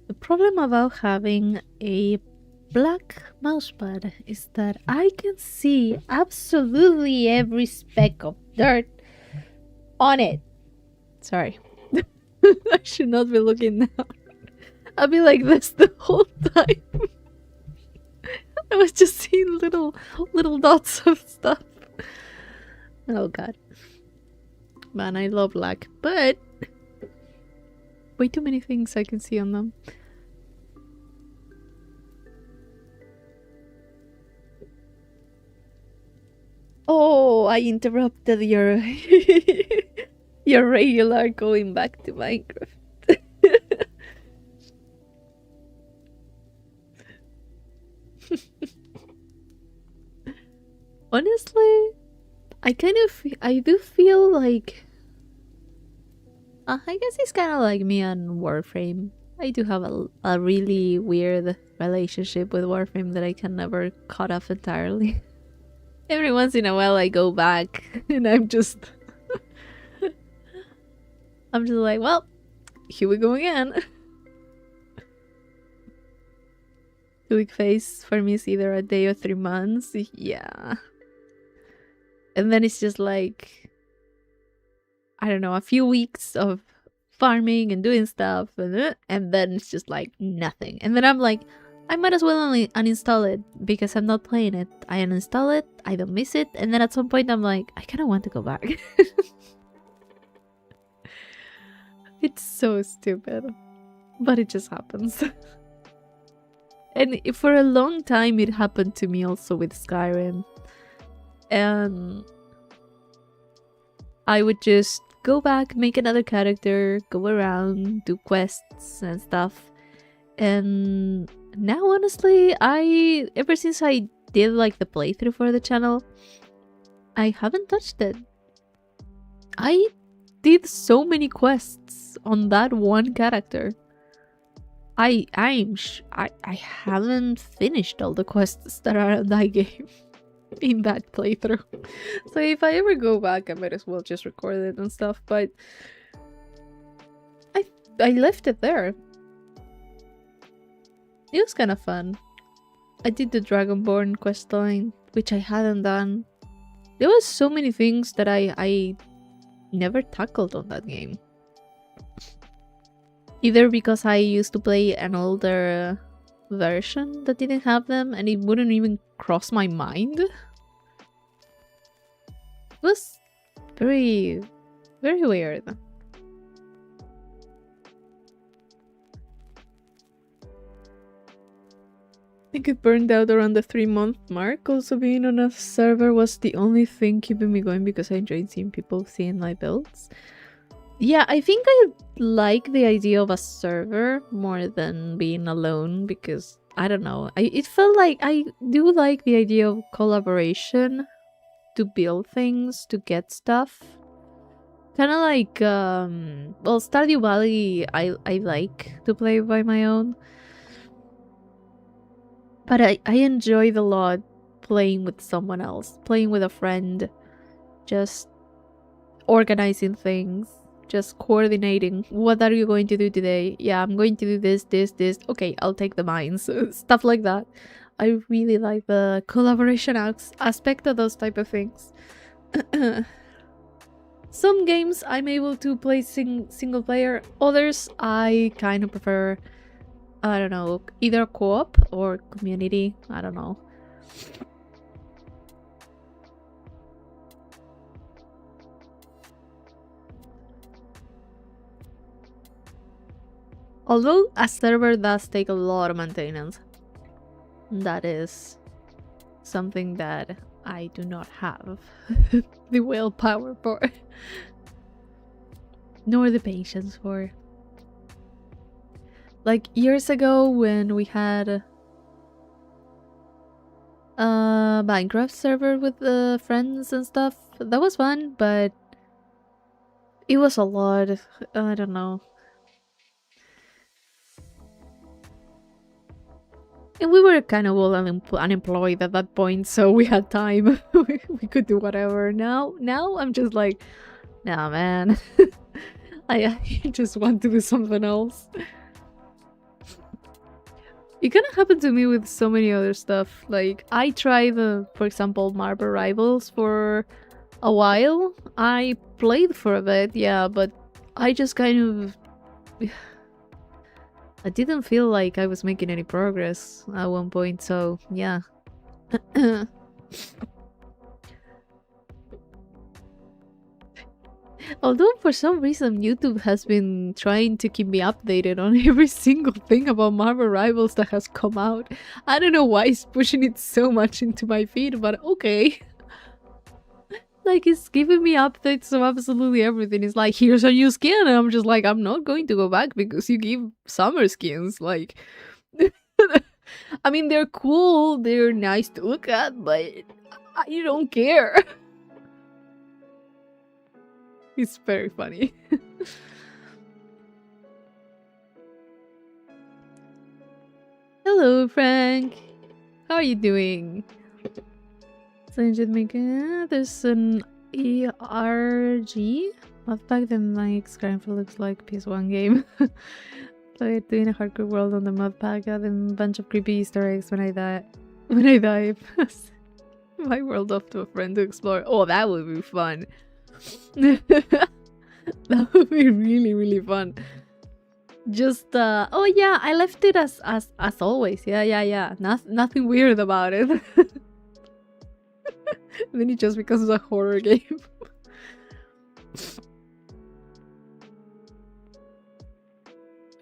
The problem about having a black mousepad is that I can see absolutely every speck of dirt on it. Sorry. I should not be looking now. I'll be like this the whole time. I was just seeing little dots of stuff. Oh god. Man, I love black, but way too many things I can see on them. Oh, I interrupted your your regular going back to Minecraft. Honestly, I do feel like I guess it's kind of like me on Warframe. I do have a really weird relationship with Warframe that I can never cut off entirely. Every once in a while I go back and I'm just like, well, here we go again. 2-week phase for me is either a day or 3 months. Yeah. And then it's just like, I don't know, a few weeks of farming and doing stuff, and then it's just like nothing. And then I'm like, I might as well only uninstall it because I'm not playing it. I uninstall it, I don't miss it, and then at some point I'm like, I kind of want to go back. It's so stupid, but it just happens. And for a long time it happened to me also with Skyrim. And I would just go back, make another character, go around, do quests and stuff. And now honestly, ever since I did like the playthrough for the channel, I haven't touched it. I did so many quests on that one character. I haven't finished all the quests that are in that game in that playthrough. So if I ever go back, I might as well just record it and stuff, but I left it there. It was kind of fun. I did the Dragonborn questline, which I hadn't done. There was so many things that I never tackled on that game. Either because I used to play an older version that didn't have them and it wouldn't even cross my mind. It was very, very weird. I think it burned out around the 3-month mark. Also, being on a server was the only thing keeping me going because I enjoyed seeing people seeing my builds. Yeah, I think I like the idea of a server more than being alone because I don't know. It felt like I do like the idea of collaboration to build things, to get stuff. Kind of like, well, Stardew Valley, I like to play by my own. But I enjoyed a lot playing with someone else, playing with a friend, just organizing things, just coordinating. What are you going to do today? Yeah, I'm going to do this, this, this. Okay, I'll take the mines. Stuff like that. I really like the collaboration aspect of those type of things. Some games I'm able to play single player. Others I kind of prefer, I don't know, either co-op or community. I don't know. Although a server does take a lot of maintenance, that is something that I do not have the willpower for, nor the patience for. Like years ago when we had a Minecraft server with friends and stuff, that was fun, but it was a lot. I don't know. And we were kind of all unemployed at that point, so we had time. We could do whatever. Now I'm just like, nah, man. I just want to do something else. It kind of happened to me with so many other stuff. Like, I tried, for example, Marvel Rivals for a while. I played for a bit, yeah, but I just kind of... I didn't feel like I was making any progress at one point, so yeah. Although for some reason YouTube has been trying to keep me updated on every single thing about Marvel Rivals that has come out. I don't know why it's pushing it so much into my feed, but okay. Like, it's giving me updates of absolutely everything. It's like, here's a new skin, and I'm just like, I'm not going to go back because you give summer skins. Like, I mean, they're cool, they're nice to look at, but I don't care. It's very funny. Hello, Frank. How are you doing? There's an ERG mod pack that makes Grindful looks like PS1 game. Play it in a hardcore world on the mod pack, add a bunch of creepy Easter eggs when I die. My world off to a friend to explore. Oh, that would be fun. That would be really, really fun. Just oh yeah, I left it as always. Yeah. Nothing weird about it. Then it just becomes a horror game.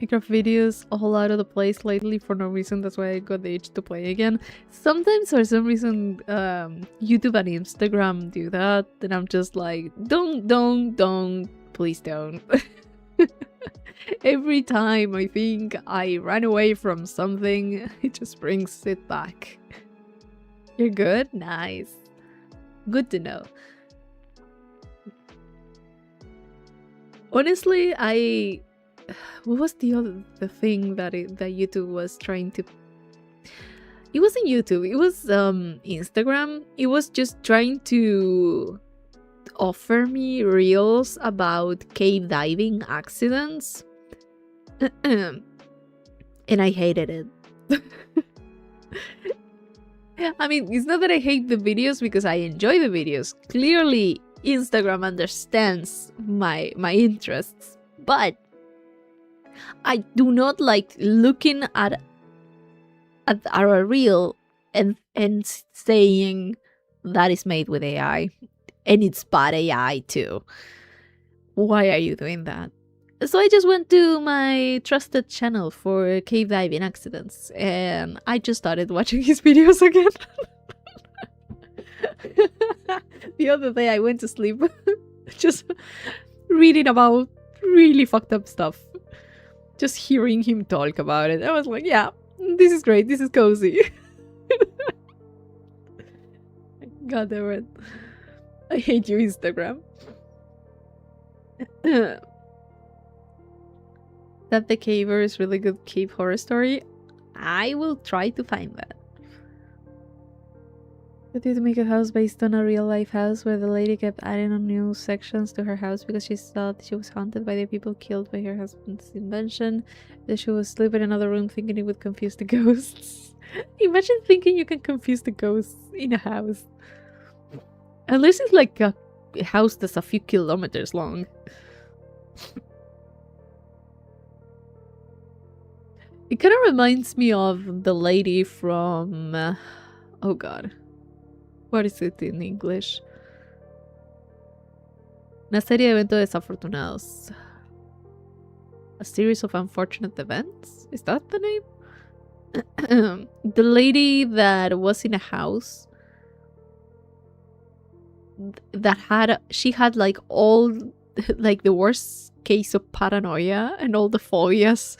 Minecraft videos all out of the place lately for no reason. That's why I got the itch to play again. Sometimes for some reason YouTube and Instagram do that, and I'm just like, don't, please don't. Every time I think I ran away from something, it just brings it back. You're good? Nice. Good to know. Honestly, what was the thing that YouTube was trying to... It wasn't YouTube, it was Instagram. It was just trying to offer me reels about cave diving accidents. And I hated it. I mean, it's not that I hate the videos because I enjoy the videos. Clearly, Instagram understands my interests, but I do not like looking at a reel and saying that is made with AI and it's bad AI too. Why are you doing that? So I just went to my trusted channel for cave diving accidents and I just started watching his videos again. The other day I went to sleep just reading about really fucked up stuff. Just hearing him talk about it. I was like, yeah, This is great. This is cozy. God damn it. I hate you, Instagram. That the Caver is really good cave horror story. I will try to find that. I did make a house based on a real life house where the lady kept adding on new sections to her house because she thought she was haunted by the people killed by her husband's invention. Then she would sleep in another room thinking it would confuse the ghosts. Imagine thinking you can confuse the ghosts in a house. Unless it's like a house that's a few kilometers long. It kind of reminds me of the lady from... oh god. What is it in English? Una serie de eventos desafortunados. A series of unfortunate events? Is that the name? The lady that was in a house that she had like all like the worst case of paranoia and all the phobias.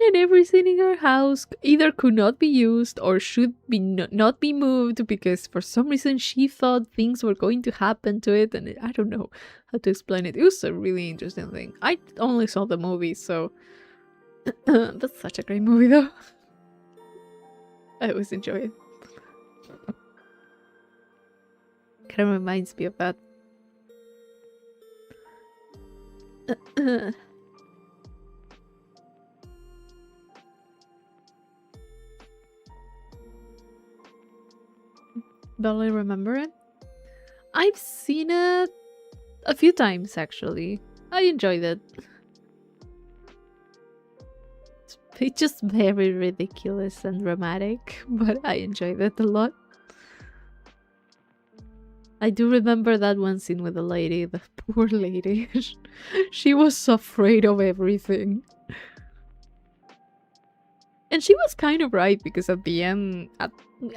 And everything in her house either could not be used or should be not be moved because for some reason she thought things were going to happen to it, and I don't know how to explain it. It was a really interesting thing. I only saw the movie, so that's such a great movie though. I always enjoy it. Kind of reminds me of that. Barely remember it. I've seen it a few times actually. I enjoyed it. It's just very ridiculous and dramatic, but I enjoyed it a lot. I do remember that one scene with the lady, the poor lady. She was afraid of everything. And she was kind of right because at the end...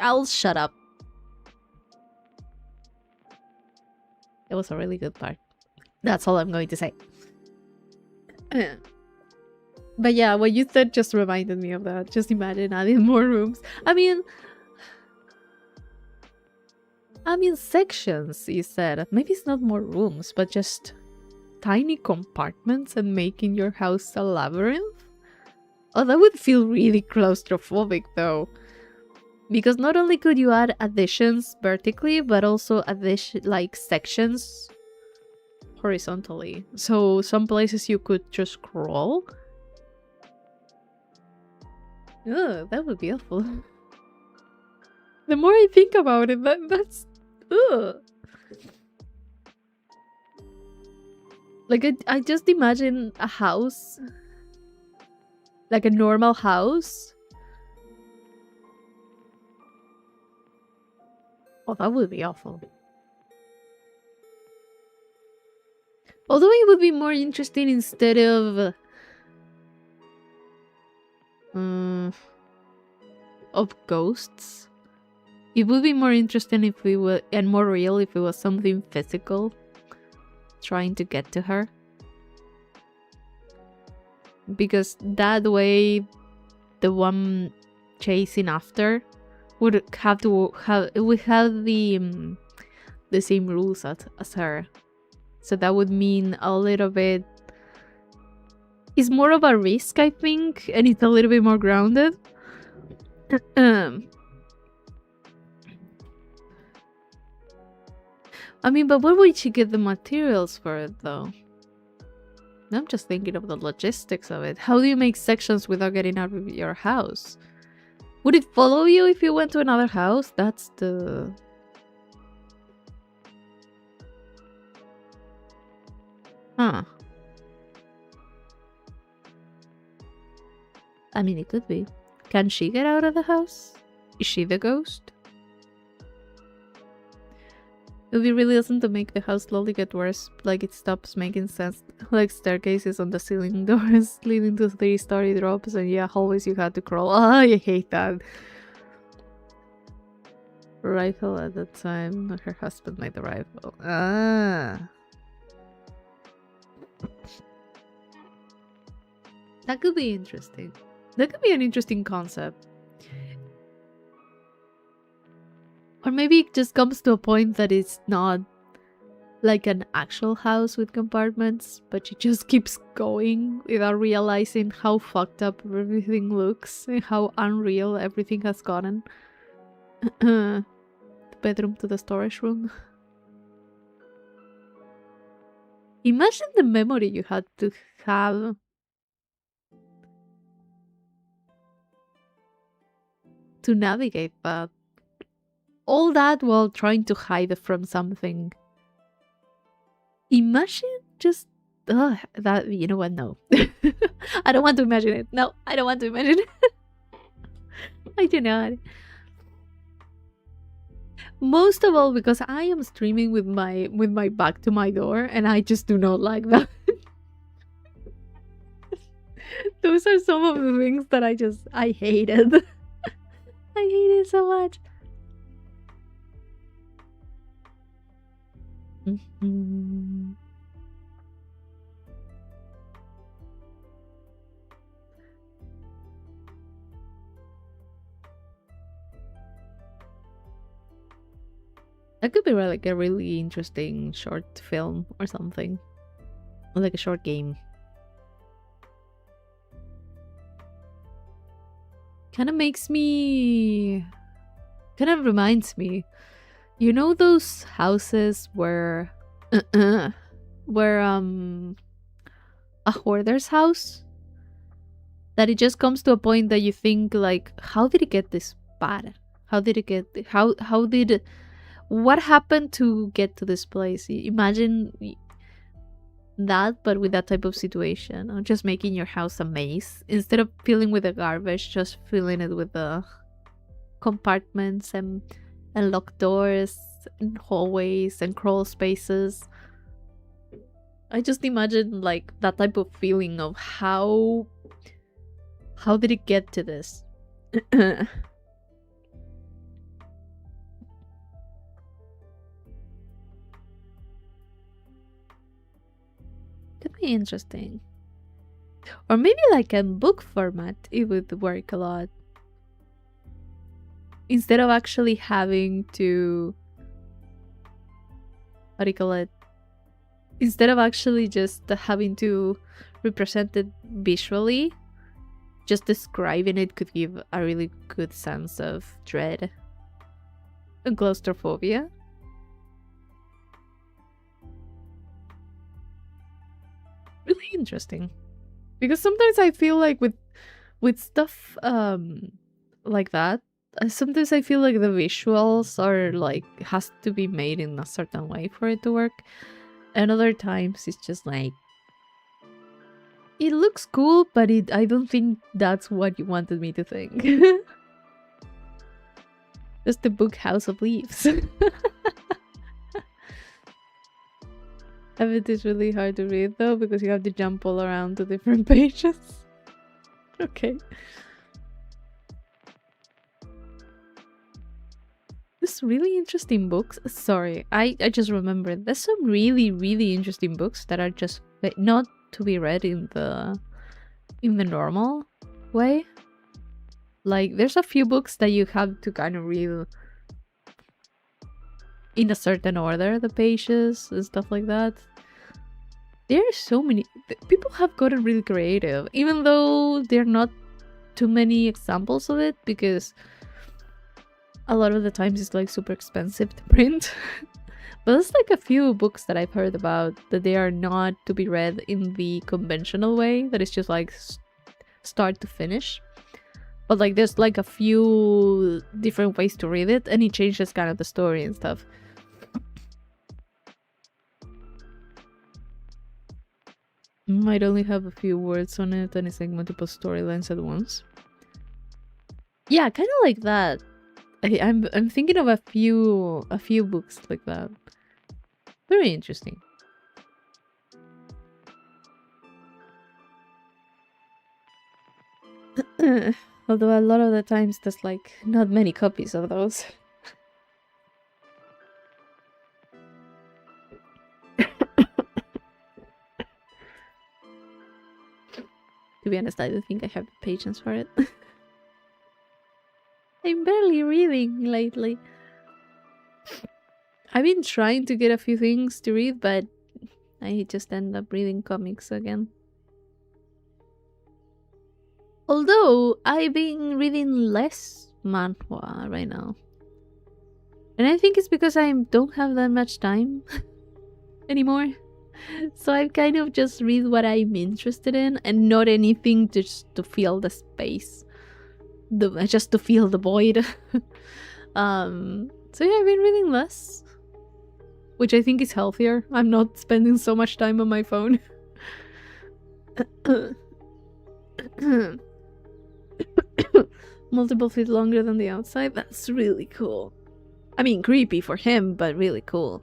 I'll shut up. It was a really good part. That's all I'm going to say. But yeah, what you said just reminded me of that. Just imagine adding more rooms. I mean, sections, you said. Maybe it's not more rooms, but just tiny compartments and making your house a labyrinth? Oh, that would feel really claustrophobic, though. Because not only could you add additions vertically, but also sections horizontally. So some places you could just crawl. Ugh, that would be awful. The more I think about it, that's... Ugh. Like, I just imagine a house. Like a normal house. Oh, that would be awful. Although it would be more interesting instead of... of ghosts. It would be more interesting if we were... and more real if it was something physical. Trying to get to her. Because that way, the one chasing after would have to have the same rules as her. So that would mean a little bit... It's more of a risk, I think, and it's a little bit more grounded. I mean, but where would she get the materials for it, though? I'm just thinking of the logistics of it. How do you make sections without getting out of your house? Would it follow you if you went to another house? That's the... Huh. I mean, it could be. Can she get out of the house? Is she the ghost? It would be really awesome to make the house slowly get worse, like it stops making sense, like staircases on the ceiling doors leading to 3-story drops, and yeah, hallways you had to crawl. Oh, I hate that. Rifle at the time, her husband made the rifle. Ah. That could be interesting. That could be an interesting concept. Or maybe it just comes to a point that it's not like an actual house with compartments, but it just keeps going without realizing how fucked up everything looks and how unreal everything has gotten. The bedroom to the storage room. Imagine the memory you had to have to navigate that. All that while trying to hide from something. Imagine just that, you know what? No. I don't want to imagine it. No, I don't want to imagine it. I do not. Most of all because I am streaming with my back to my door and I just do not like that. Those are some of the things that I hated. I hate it so much. That could be like a really interesting short film or something. Or like a short game. Kind of reminds me, you know those houses where a hoarder's house, that it just comes to a point that you think like, how did it get this bad? What happened to get to this place? Imagine that, but with that type of situation, or just making your house a maze instead of filling with the garbage, just filling it with the compartments and locked doors and hallways and crawl spaces. I just imagine like that type of feeling of how did it get to this? Could be interesting. Or maybe like a book format, it would work a lot. Instead of actually having to, what do you call it? Instead of actually just having to represent it visually, just describing it could give a really good sense of dread and claustrophobia. Really interesting. Because sometimes I feel like with stuff like that, sometimes I feel like the visuals are like has to be made in a certain way for it to work. And other times it's just like, it looks cool, but I don't think that's what you wanted me to think. Just the book House of Leaves. It is really hard to read though, because you have to jump all around to different pages. Okay. There's really interesting books. Sorry, I just remembered. There's some really, really interesting books that are just not to be read in the normal way. Like, there's a few books that you have to kind of read in a certain order, the pages and stuff like that. There are so many. People have gotten really creative, even though there are not too many examples of it, because a lot of the times it's like super expensive to print. But there's like a few books that I've heard about that they are not to be read in the conventional way, that it's just like start to finish. But like there's like a few different ways to read it, and it changes kind of the story and stuff. Might only have a few words on it, and it's like multiple storylines at once. Yeah, kind of like that. I'm thinking of a few books like that. Very interesting. Although a lot of the times there's like not many copies of those. To be honest, I don't think I have the patience for it. I'm barely reading lately. I've been trying to get a few things to read, but I just end up reading comics again. Although, I've been reading less manhwa right now. And I think it's because I don't have that much time anymore. So I kind of just read what I'm interested in and not anything just to fill the space. Just to fill the void. So yeah, I've been reading less. Which I think is healthier. I'm not spending so much time on my phone. Multiple feet longer than the outside. That's really cool. I mean, creepy for him, but really cool.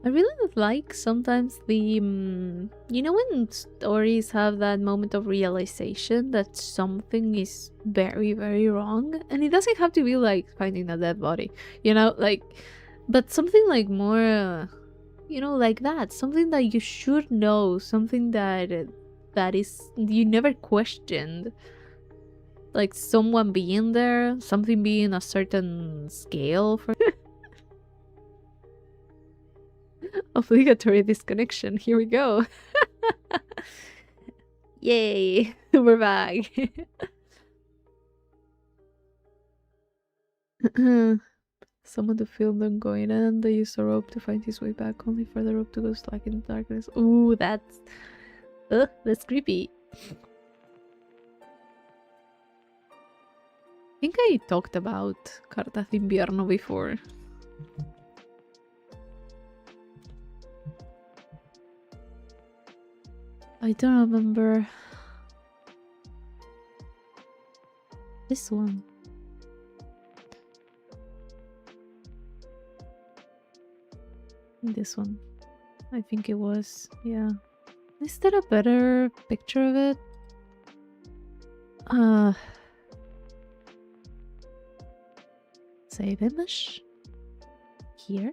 I really like sometimes the, you know, when stories have that moment of realization that something is very, very wrong, and it doesn't have to be like finding a dead body, you know, like, but something like more, you know, like that, something that you should know, something that is you never questioned, like someone being there, something being a certain scale for. Obligatory disconnection. Here we go. Yay, we're back. Someone to film them going in. They use a rope to find his way back, only for the rope to go slack in the darkness. Ooh, that's creepy. I think I talked about Cartas de Invierno before. I don't remember this one. This one. I think it was, yeah. Is there a better picture of it? Save image. Here.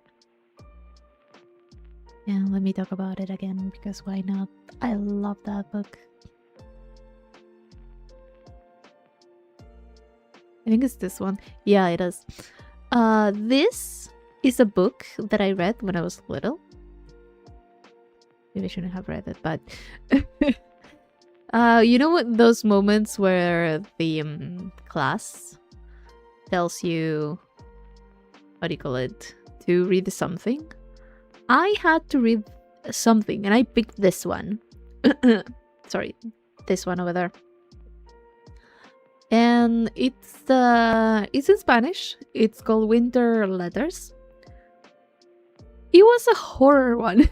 Yeah, let me talk about it again, because why not? I love that book. I think it's this one. Yeah, it is. This is a book that I read when I was little. Maybe I shouldn't have read it, but... you know what? Those moments where the class tells you... What do you call it? To read something? I had to read something, and I picked this one. Sorry, this one over there. And it's in Spanish. It's called Winter Letters. It was a horror one.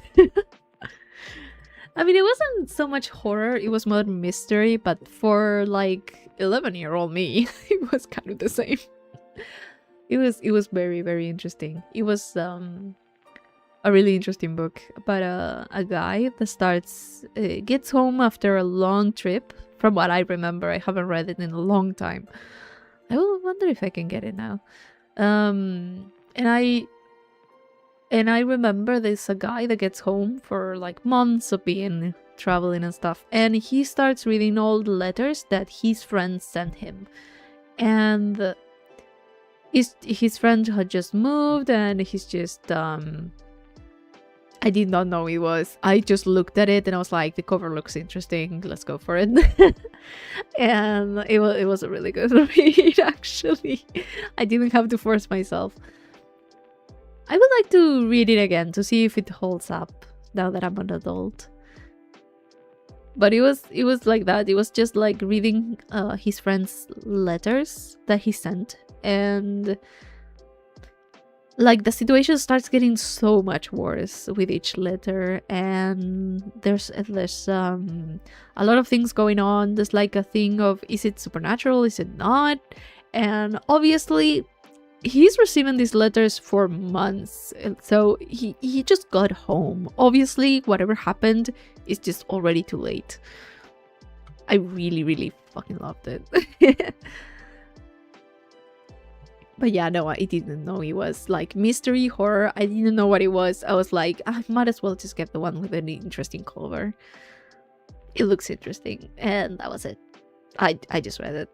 I mean, it wasn't so much horror, it was more mystery, but for like 11-year-old me, it was kind of the same. It was very, very interesting. It was a really interesting book about a guy that gets home after a long trip. From what I remember, I haven't read it in a long time. I will wonder if I can get it now. And I remember there's a guy that gets home for like months of being traveling and stuff, and he starts reading all the letters that his friends sent him. And his friend had just moved, and he's just I did not know it was. I just looked at it and I was like, the cover looks interesting, let's go for it. And it was a really good read, actually. I didn't have to force myself. I would like to read it again to see if it holds up now that I'm an adult. But it was like that. It was just like reading his friend's letters that he sent, and like the situation starts getting so much worse with each letter, and there's a lot of things going on. There's like a thing of, is it supernatural, is it not? And obviously he's receiving these letters for months, and so he just got home. Obviously whatever happened is just already too late. I really, really fucking loved it. But yeah, no, I didn't know it was like mystery horror. I didn't know what it was. I was like, I might as well just get the one with an interesting cover. It looks interesting, and that was it. I just read it,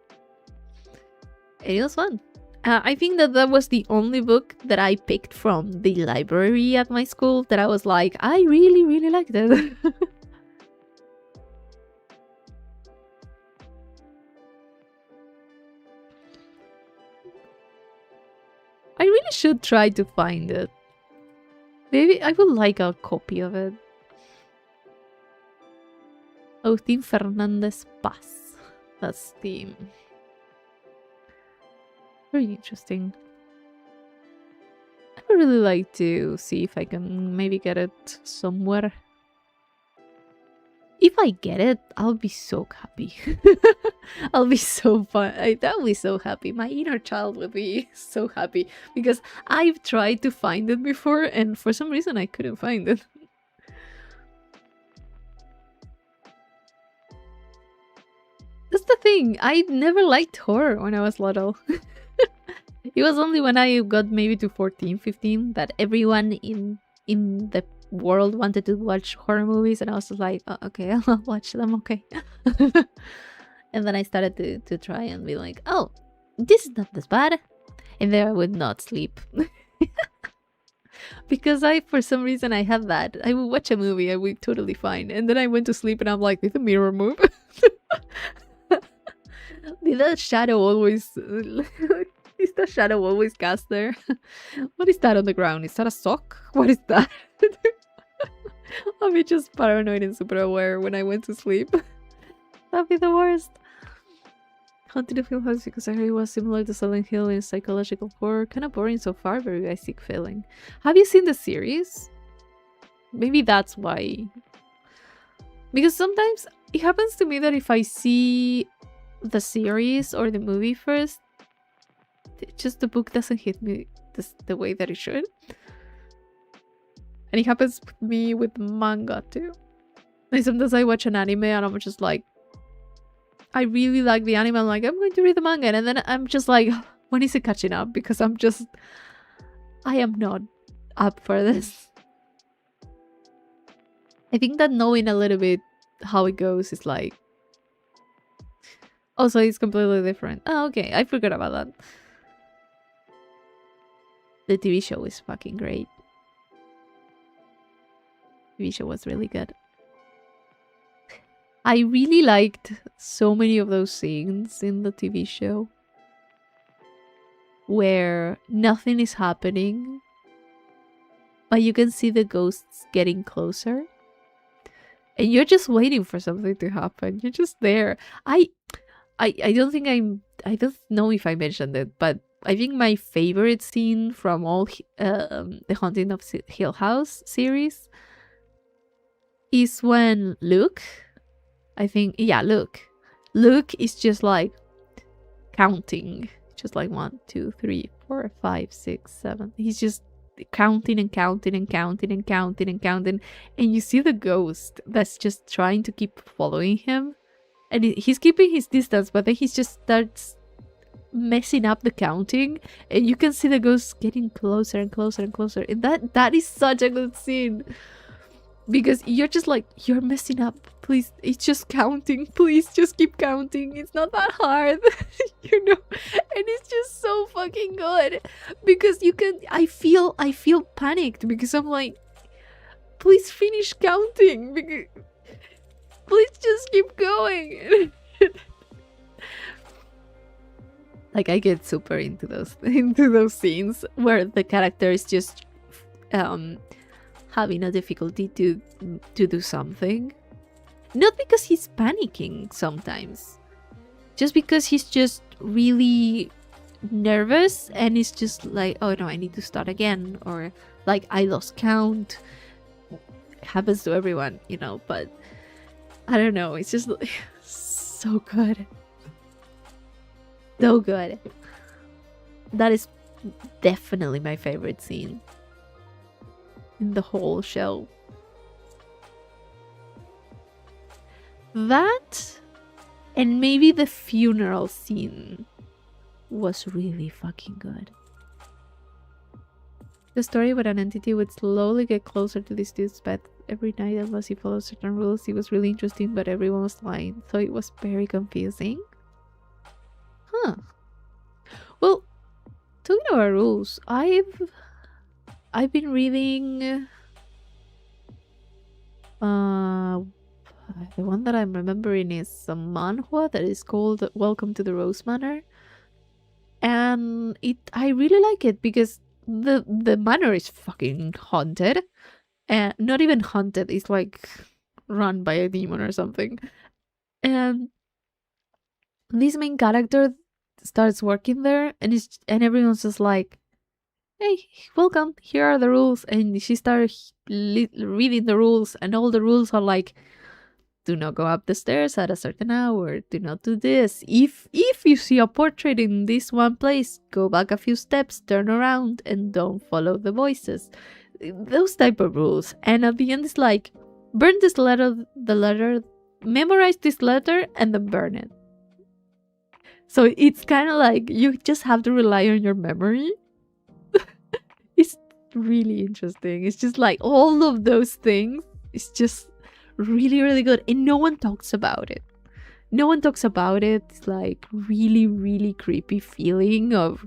and it was fun. I think that was the only book that I picked from the library at my school that I was like, I really, really liked it. I really should try to find it. Maybe I would like a copy of it. Agustin Fernandez Paz. That's the... Very interesting. I would really like to see if I can maybe get it somewhere. If I get it, I'll be so happy. I'll be so fun. I'll be so happy. My inner child will be so happy because I've tried to find it before and for some reason I couldn't find it. That's the thing. I never liked horror when I was little. It was only when I got maybe to 14, 15 that everyone in the world wanted to watch horror movies, and I was just like, oh, okay, I'll watch them, okay. And then I started to try and be like, oh, this is not this bad. And then I would not sleep. Because for some reason I had that. I would watch a movie, I would be totally fine. And then I went to sleep and I'm like, did the mirror move? Did that shadow always... Is the shadow always cast there? What is that on the ground? Is that a sock? What is that? I'll be just paranoid and super aware when I went to sleep. That'd be the worst. Haunted of Hill House because I heard it was similar to Silent Hill in psychological horror. Kind of boring so far, very basic feeling. Have you seen the series? Maybe that's why. Because sometimes it happens to me that if I see the series or the movie first, just the book doesn't hit me the way that it should. And it happens with me with manga too. Like sometimes I watch an anime and I'm just like, I really like the anime. I'm like, I'm going to read the manga. And then I'm just like, when is it catching up? Because I am not up for this. I think that knowing a little bit how it goes is like... Also, it's completely different. Oh, okay. I forgot about that. The TV show is fucking great. TV show was really good. I really liked so many of those scenes in the TV show where nothing is happening, but you can see the ghosts getting closer. And you're just waiting for something to happen. You're just there. I don't think I don't know if I mentioned it, but I think my favorite scene from all the Haunting of Hill House series is when Luke, Luke is just like counting, just like 1, 2, 3, 4, 5, 6, 7. He's just counting and counting and counting and counting and counting, and you see the ghost that's just trying to keep following him, and he's keeping his distance, but then he just starts messing up the counting, and you can see the ghost getting closer and closer and closer, and that is such a good scene. Because you're just like, you're messing up. Please, it's just counting. Please, just keep counting. It's not that hard. You know? And it's just so fucking good. Because you can... I feel panicked. Because I'm like, please finish counting. Because, please just keep going. Like, I get super into those scenes where the character is just... having a difficulty to do something. Not because he's panicking sometimes. Just because he's just really nervous and it's just like, oh no, I need to start again. Or like, I lost count. It happens to everyone, you know, but I don't know. It's just so good. So good. That is definitely my favorite scene in the whole show. That and maybe the funeral scene was really fucking good. The story where an entity would slowly get closer to this dude's bed every night unless he followed certain rules. It was really interesting, but everyone was lying, so it was very confusing. Huh. Well, talking about rules, I've been reading the one that I'm remembering is a manhwa that is called Welcome to the Rose Manor. And I really like it because the manor is fucking haunted. And not even haunted, it's like run by a demon or something. And this main character starts working there, and everyone's just like, hey, welcome, here are the rules. And she starts reading the rules, and all the rules are like, do not go up the stairs at a certain hour, do not do this. If you see a portrait in this one place, go back a few steps, turn around, and don't follow the voices. Those type of rules. And at the end it's like, burn this letter, memorize this letter, and then burn it. So it's kind of like you just have to rely on your memory. It's really interesting. It's just like all of those things. It's just really, really good. And no one talks about it. It's like really, really creepy feeling of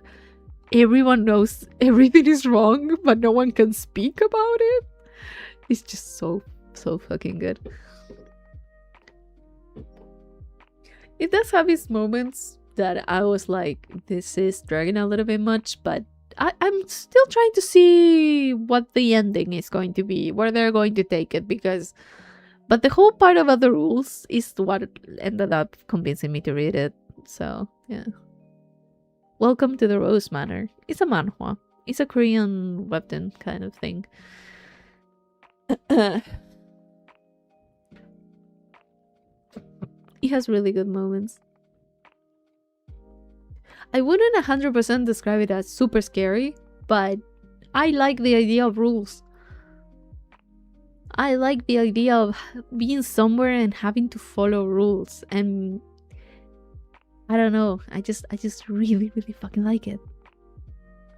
everyone knows everything is wrong, but no one can speak about it. It's just so fucking good. It does have its moments that I was like, this is dragging a little bit much, but I'm still trying to see what the ending is going to be, where they're going to take it, but the whole part about the rules is what ended up convincing me to read it. So, yeah. Welcome to the Rose Manor. It's a manhwa. It's a Korean webtoon kind of thing. It has really good moments. I wouldn't 100% describe it as super scary, but I like the idea of rules. I like the idea of being somewhere and having to follow rules, and I don't know, I just really, really fucking like it.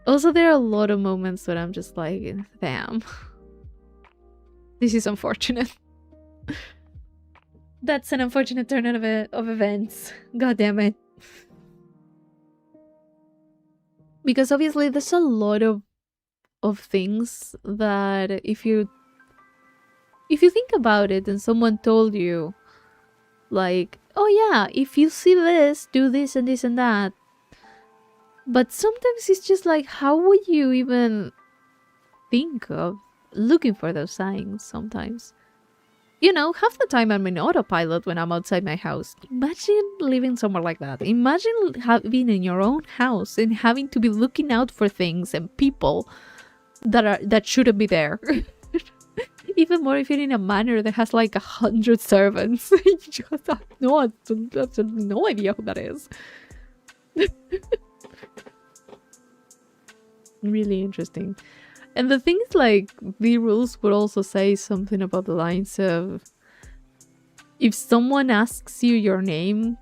Also, there are a lot of moments where I'm just like, damn, this is unfortunate. That's an unfortunate turn of events. God damn it. Because obviously there's a lot of things that if you think about it and someone told you, like, oh yeah, if you see this, do this and this and that. But sometimes it's just like, how would you even think of looking for those signs sometimes? You know, half the time I'm in autopilot when I'm outside my house. Imagine living somewhere like that. Imagine being in your own house and having to be looking out for things and people that shouldn't be there. Even more if you're in a manor that has like 100 servants. You just have no idea who that is. Really interesting. And the thing is, like, the rules would also say something about the lines of, if someone asks you your name,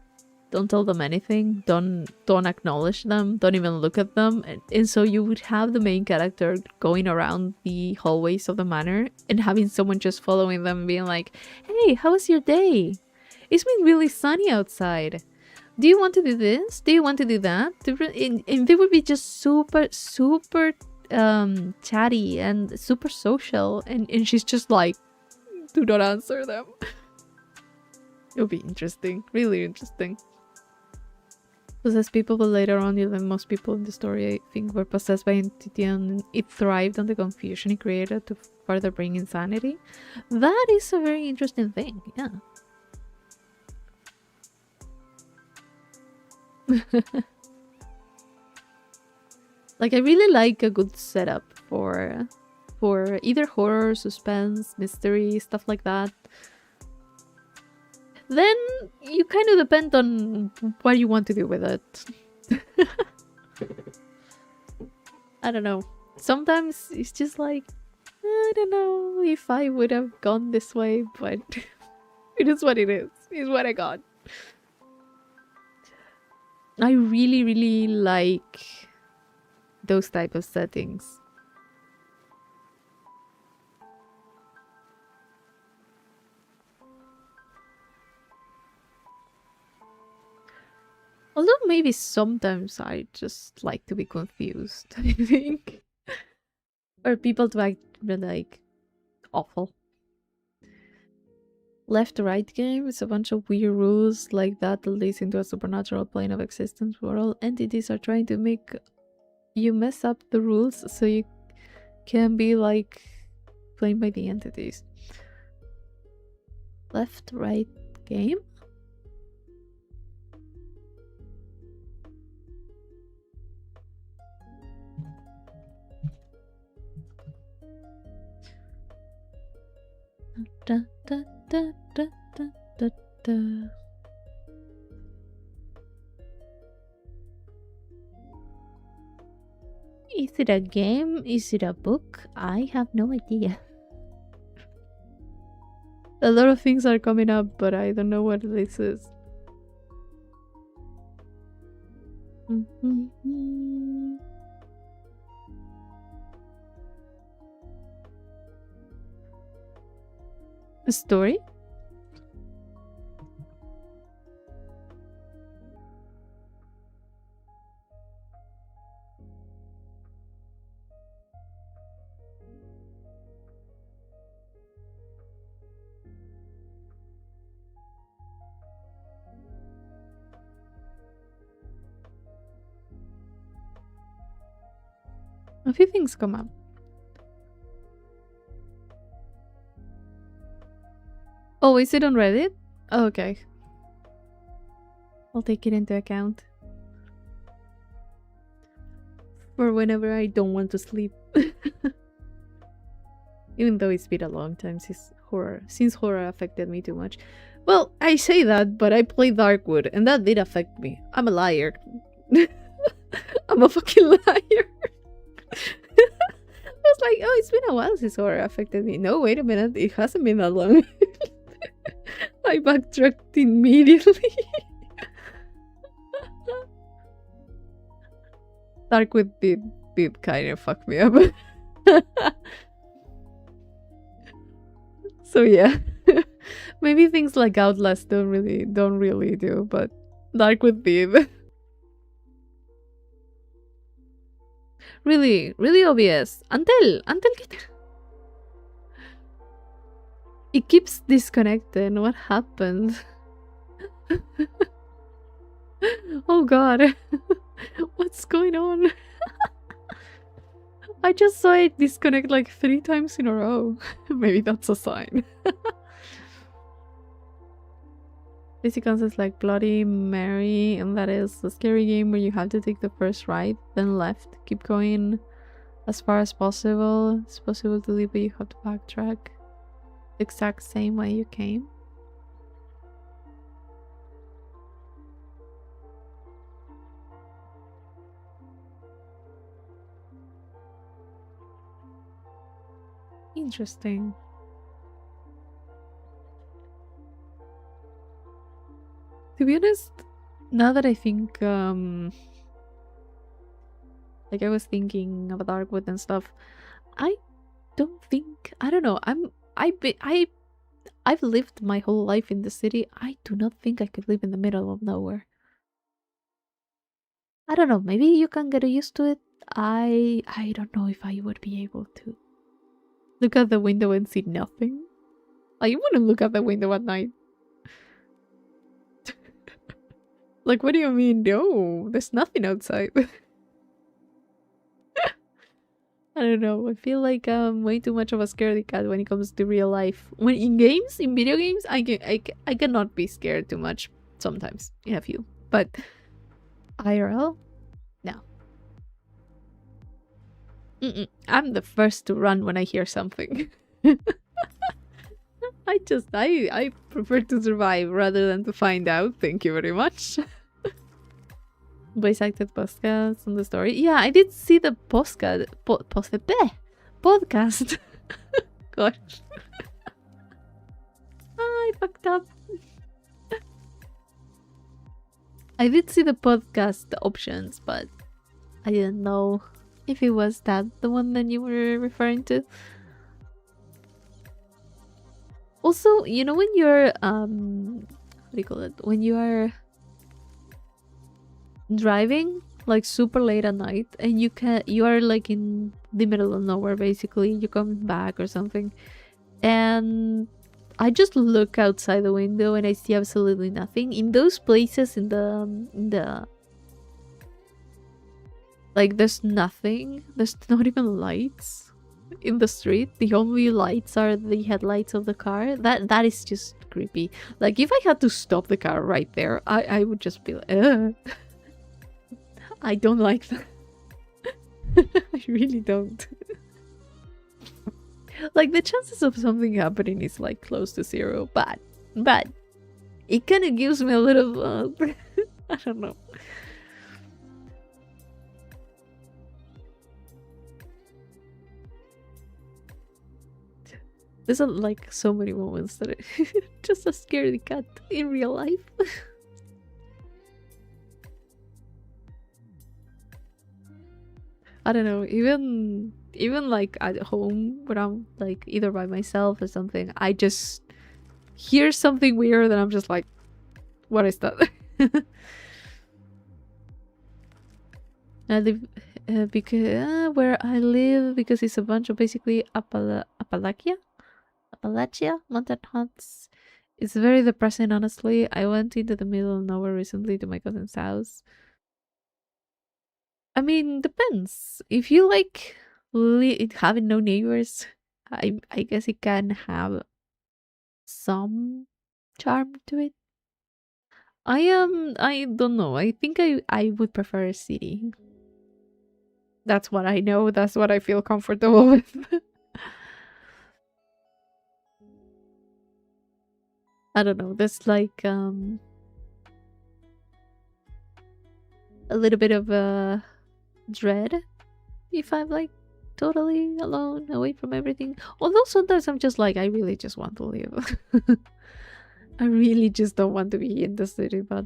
don't tell them anything, don't acknowledge them, don't even look at them. And so you would have the main character going around the hallways of the manor and having someone just following them, being like, hey, how was your day? It's been really sunny outside. Do you want to do this? Do you want to do that? And they would be just super chatty and super social, and she's just like, do not answer them. It'll be interesting, really interesting. Possessed people, but later on, even most people in the story, I think, were possessed by entity, and it thrived on the confusion it created to further bring insanity. That is a very interesting thing, yeah. Like, I really like a good setup for either horror, suspense, mystery, stuff like that. Then you kind of depend on what you want to do with it. I don't know. Sometimes it's just like, I don't know if I would have gone this way, but it is what it is. It's what I got. I really, really like those type of settings. Although maybe sometimes I just like to be confused, I think. Or people to act like awful. Left to right game is a bunch of weird rules like that leads into a supernatural plane of existence where all entities are trying to make you mess up the rules so you can be like played by the entities. Left right game? Da, da, da, da, da, da, da. Is it a game? Is it a book? I have no idea. A lot of things are coming up, but I don't know what this is. A story? A few things come up. Oh, is it on Reddit? Oh, okay. I'll take it into account. For whenever I don't want to sleep. Even though it's been a long time since horror affected me too much. Well, I say that, but I played Darkwood, and that did affect me. I'm a liar. I'm a fucking liar. I was like, oh, it's been a while since horror affected me. No, wait a minute, it hasn't been that long. I backtracked immediately. Darkwood did kind of fuck me up. So yeah. Maybe things like Outlast don't really do, but Darkwood did. Really obvious. Until it keeps disconnecting. What happened? Oh god. What's going on? I just saw it disconnect like 3 times in a row. Maybe that's a sign. Basic concepts like Bloody Mary, and that is a scary game where you have to take the first right, then left, keep going as far as possible. It's possible to leave, but you have to backtrack the exact same way you came. Interesting. To be honest, now that I think, like I was thinking about Darkwood and stuff, I don't think, I don't know, I've lived my whole life in the city. I do not think I could live in the middle of nowhere. I don't know, maybe you can get used to it. I don't know if I would be able to. Look out the window and see nothing. I wouldn't look out the window at night. Like, what do you mean? No, there's nothing outside. I don't know. I feel like I'm way too much of a scaredy cat when it comes to real life. When in games, in video games, I cannot be scared too much sometimes, in a few. But IRL? No. I'm the first to run when I hear something. I prefer to survive rather than to find out. Thank you very much. Voice acted podcast on the story. Yeah, I did see the podcast. Podcast. Gosh. I fucked up. I did see the podcast options, but I didn't know if it was that the one that you were referring to. Also, you know when you're what do you call it? When you are driving like super late at night and you are like in the middle of nowhere basically, you're coming back or something, and I just look outside the window and I see absolutely nothing. In those places in the like there's nothing. There's not even lights in the street. The only lights are the headlights of the car. That is just creepy. Like if I had to stop the car right there, I would just be like, ugh. I don't like that. I really don't. Like the chances of something happening is like close to zero, but it kind of gives me a little I don't know. There's like so many moments that it just a scaredy cat in real life. I don't know, even like at home when I'm like either by myself or something, I just hear something weird and I'm just like, what is that? I live because where I live, because it's a bunch of basically Appalachia mountain huts. It's very depressing, honestly. I went into the middle of nowhere recently to my cousin's house. I mean, depends. If you like having no neighbors, I guess it can have some charm to it. I don't know. I think I would prefer a city. That's what I know. That's what I feel comfortable with. I don't know. There's like a little bit of a dread if I'm like totally alone, away from everything. Although sometimes I'm just like, I really just want to live. I really just don't want to be in the city, but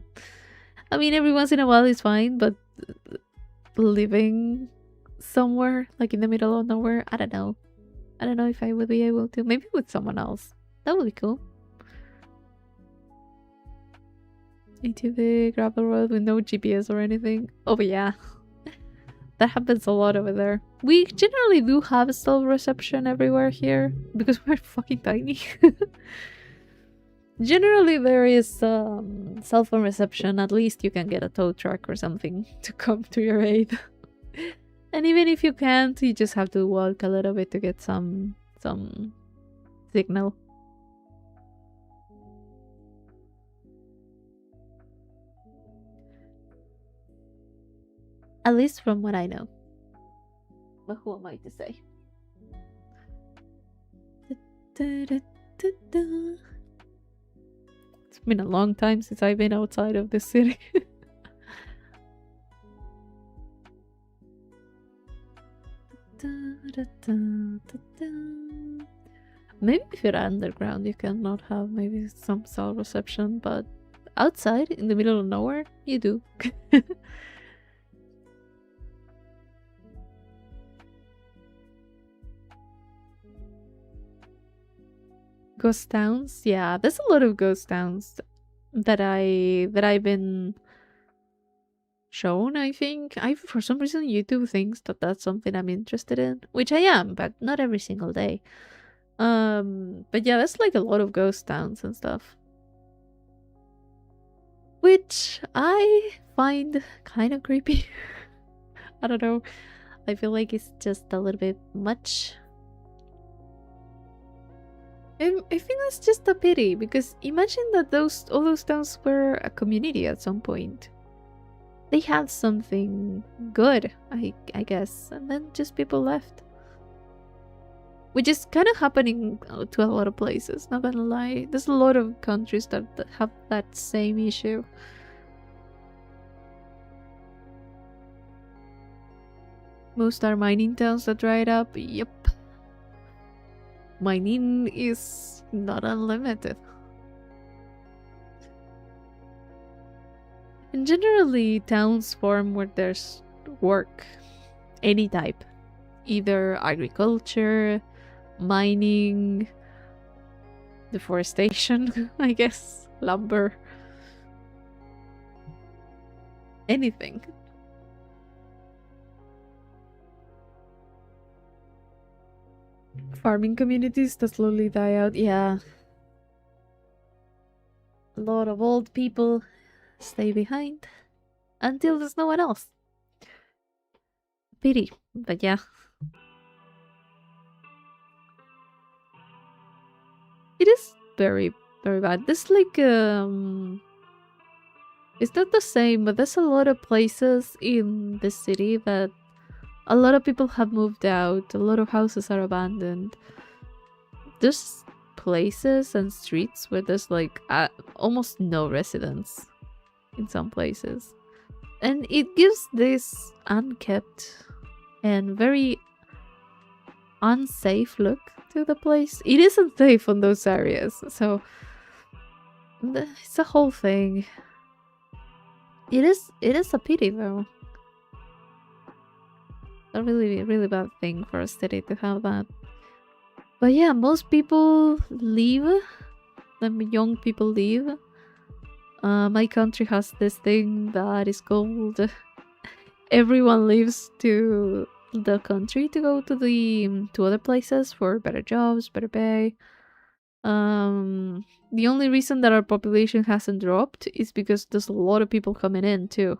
I mean, every once in a while is fine, but living somewhere like in the middle of nowhere, I don't know. I don't know if I would be able to. Maybe with someone else. That would be cool. Into the gravel road with no GPS or anything. Oh, but yeah. That happens a lot over there. We generally do have cell reception everywhere here because we're fucking tiny. Generally, there is cell phone reception. At least you can get a tow truck or something to come to your aid. And even if you can't, you just have to walk a little bit to get some signal. At least from what I know. But who am I to say? It's been a long time since I've been outside of the city. Maybe if you're underground you cannot have maybe some cell reception, but outside in the middle of nowhere you do. Ghost towns? Yeah, there's a lot of ghost towns that I've been shown. I think I for some reason YouTube thinks that that's something I'm interested in, which I am, but not every single day. But yeah, there's like a lot of ghost towns and stuff, which I find kind of creepy. I don't know. I feel like it's just a little bit much. I think that's just a pity, because imagine that all those towns were a community at some point. They had something good, I guess, and then just people left. Which is kind of happening to a lot of places, not gonna lie. There's a lot of countries that have that same issue. Most are mining towns that dried up. Yep. Mining is not unlimited. And generally, towns form where there's work, any type, either agriculture, mining, deforestation, I guess, lumber, anything. Farming communities that slowly die out, yeah. A lot of old people stay behind until there's no one else. Pity, but yeah. It is very, very bad. This like it's not the same, but there's a lot of places in the city that a lot of people have moved out. A lot of houses are abandoned. There's places and streets where there's like almost no residents in some places. And it gives this unkept and very unsafe look to the place. It isn't safe on those areas, so it's a whole thing. It is a pity though. A really, really bad thing for a city to have that. But yeah, most people leave. The young people leave. My country has this thing that is called everyone leaves to the country to go to other places for better jobs, better pay. The only reason that our population hasn't dropped is because there's a lot of people coming in too.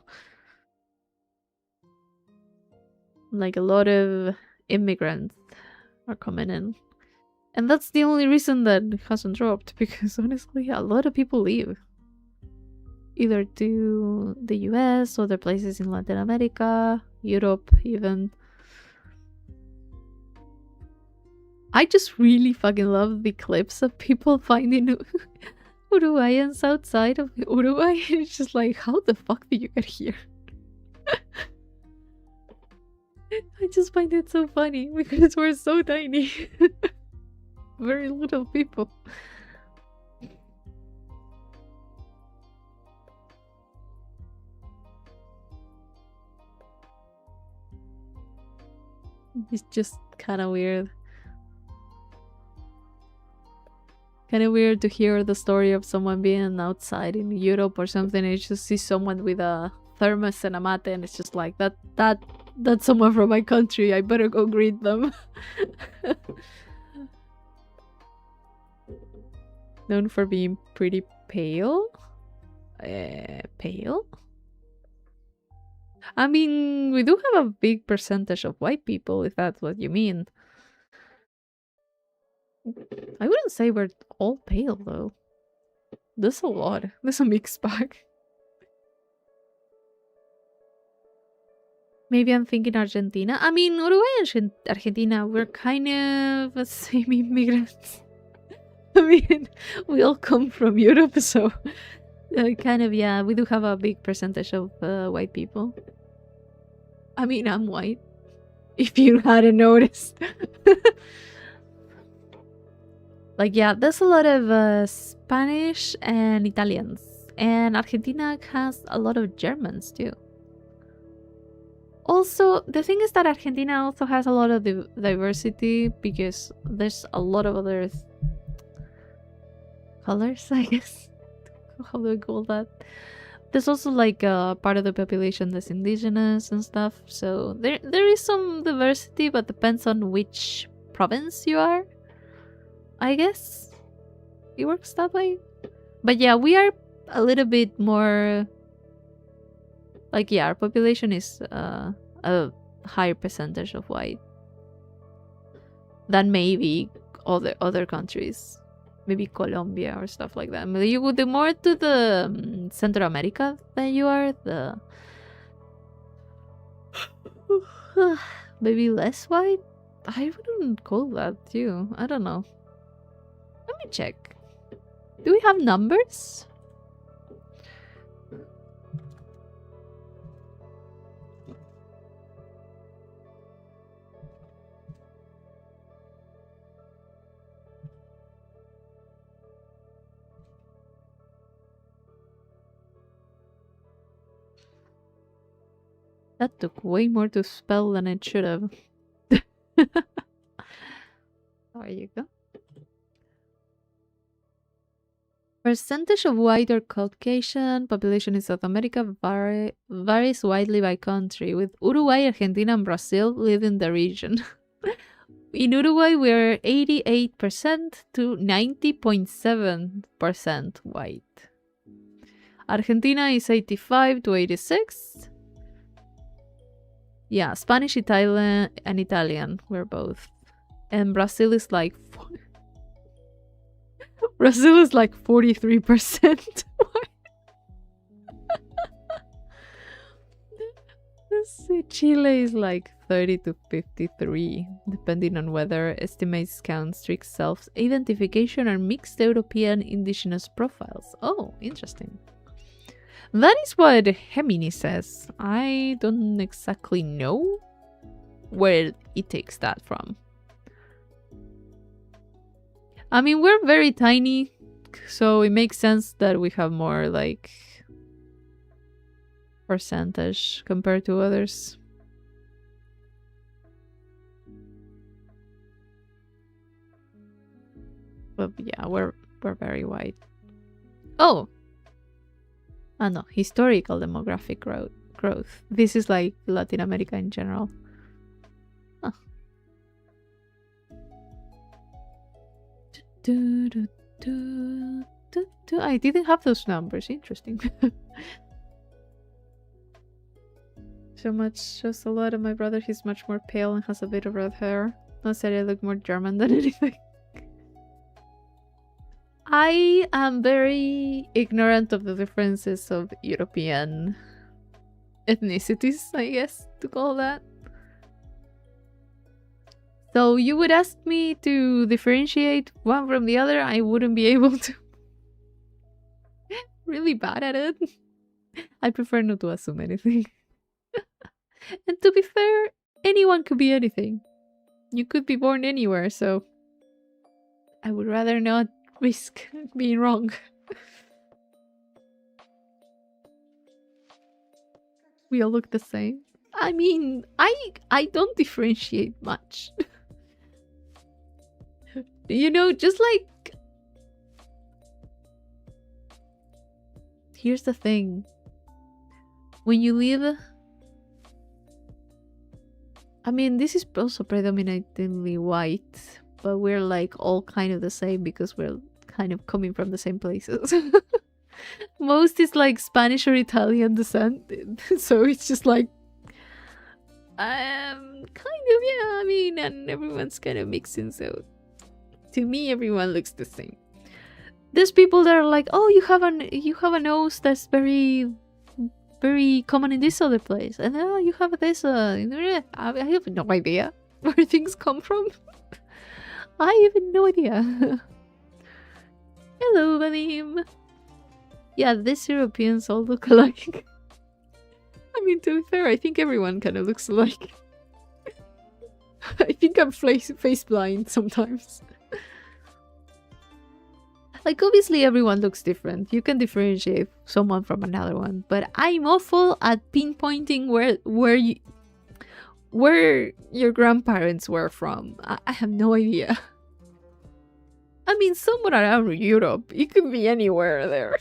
Like a lot of immigrants are coming in. And that's the only reason that it hasn't dropped, because honestly, a lot of people leave. Either to the US, other places in Latin America, Europe even. I just really fucking love the clips of people finding Uruguayans outside of Uruguay. It's just like, how the fuck did you get here? I just find it so funny because we're so tiny. Very little people. It's just kind of weird. Kind of weird to hear the story of someone being outside in Europe or something and you just see someone with a thermos and a mate and it's just like, that's someone from my country, I better go greet them. Known for being pretty pale? Pale? I mean, we do have a big percentage of white people, if that's what you mean. I wouldn't say we're all pale, though. There's a lot. There's a mixed bag. Maybe I'm thinking Argentina. I mean, Uruguay and Argentina, we're kind of the same immigrants. I mean, we all come from Europe, so kind of, yeah, we do have a big percentage of white people. I mean, I'm white, if you hadn't noticed. Like, yeah, there's a lot of Spanish and Italians. And Argentina has a lot of Germans, too. Also, the thing is that Argentina also has a lot of diversity because there's a lot of other colors, I guess. How do I call that? There's also like a part of the population that's indigenous and stuff. So there is some diversity, but depends on which province you are. I guess it works that way. But yeah, we are a little bit more like, yeah, our population is a higher percentage of white than maybe other countries, maybe Colombia or stuff like that. Maybe you would do more to the Central America than you are the maybe less white. I wouldn't call that too. I don't know. Let me check. Do we have numbers? That took way more to spell than it should have. There you go. Percentage of white or Caucasian population in South America varies widely by country, with Uruguay, Argentina, and Brazil leading the region. In Uruguay, we're 88% to 90.7% white. Argentina is 85 to 86. Yeah, Spanish, Italian, and Italian. We're both. And Brazil is like... Brazil is like 43%. Let's see, Chile is like 30 to 53, depending on whether estimates count strict self-identification or mixed European indigenous profiles. Oh, interesting. That is what Gemini says. I don't exactly know where it takes that from. I mean, we're very tiny, so it makes sense that we have more, like, percentage compared to others. But yeah, we're very white. Oh! Ah, no, historical demographic growth. This is like Latin America in general. Huh. I didn't have those numbers. Interesting. So much, just a lot of my brother. He's much more pale and has a bit of red hair. Not said I look more German than anything. I am very ignorant of the differences of European ethnicities, I guess, to call that. So you would ask me to differentiate one from the other, I wouldn't be able to. Really bad at it. I prefer not to assume anything. And to be fair, anyone could be anything. You could be born anywhere, so I would rather not risk being wrong. We all look the same. I mean, I don't differentiate much. You know, just like... Here's the thing. When you live... I mean, this is also predominantly white, but we're like all kind of the same because we're kind of coming from the same places. Most is like Spanish or Italian descent, so it's just like kind of, yeah, I mean, and everyone's kind of mixing, so to me everyone looks the same. There's people that are like, oh, you have a nose that's very common in this other place, and oh, you have this I have no idea where things come from. I have no idea. Hello, Vadim. Yeah, these Europeans all look alike. I mean, to be fair, I think everyone kind of looks alike. I think I'm face blind sometimes. Like, obviously everyone looks different. You can differentiate someone from another one, but I'm awful at pinpointing where your grandparents were from. I have no idea. I mean, somewhere around Europe. It could be anywhere there.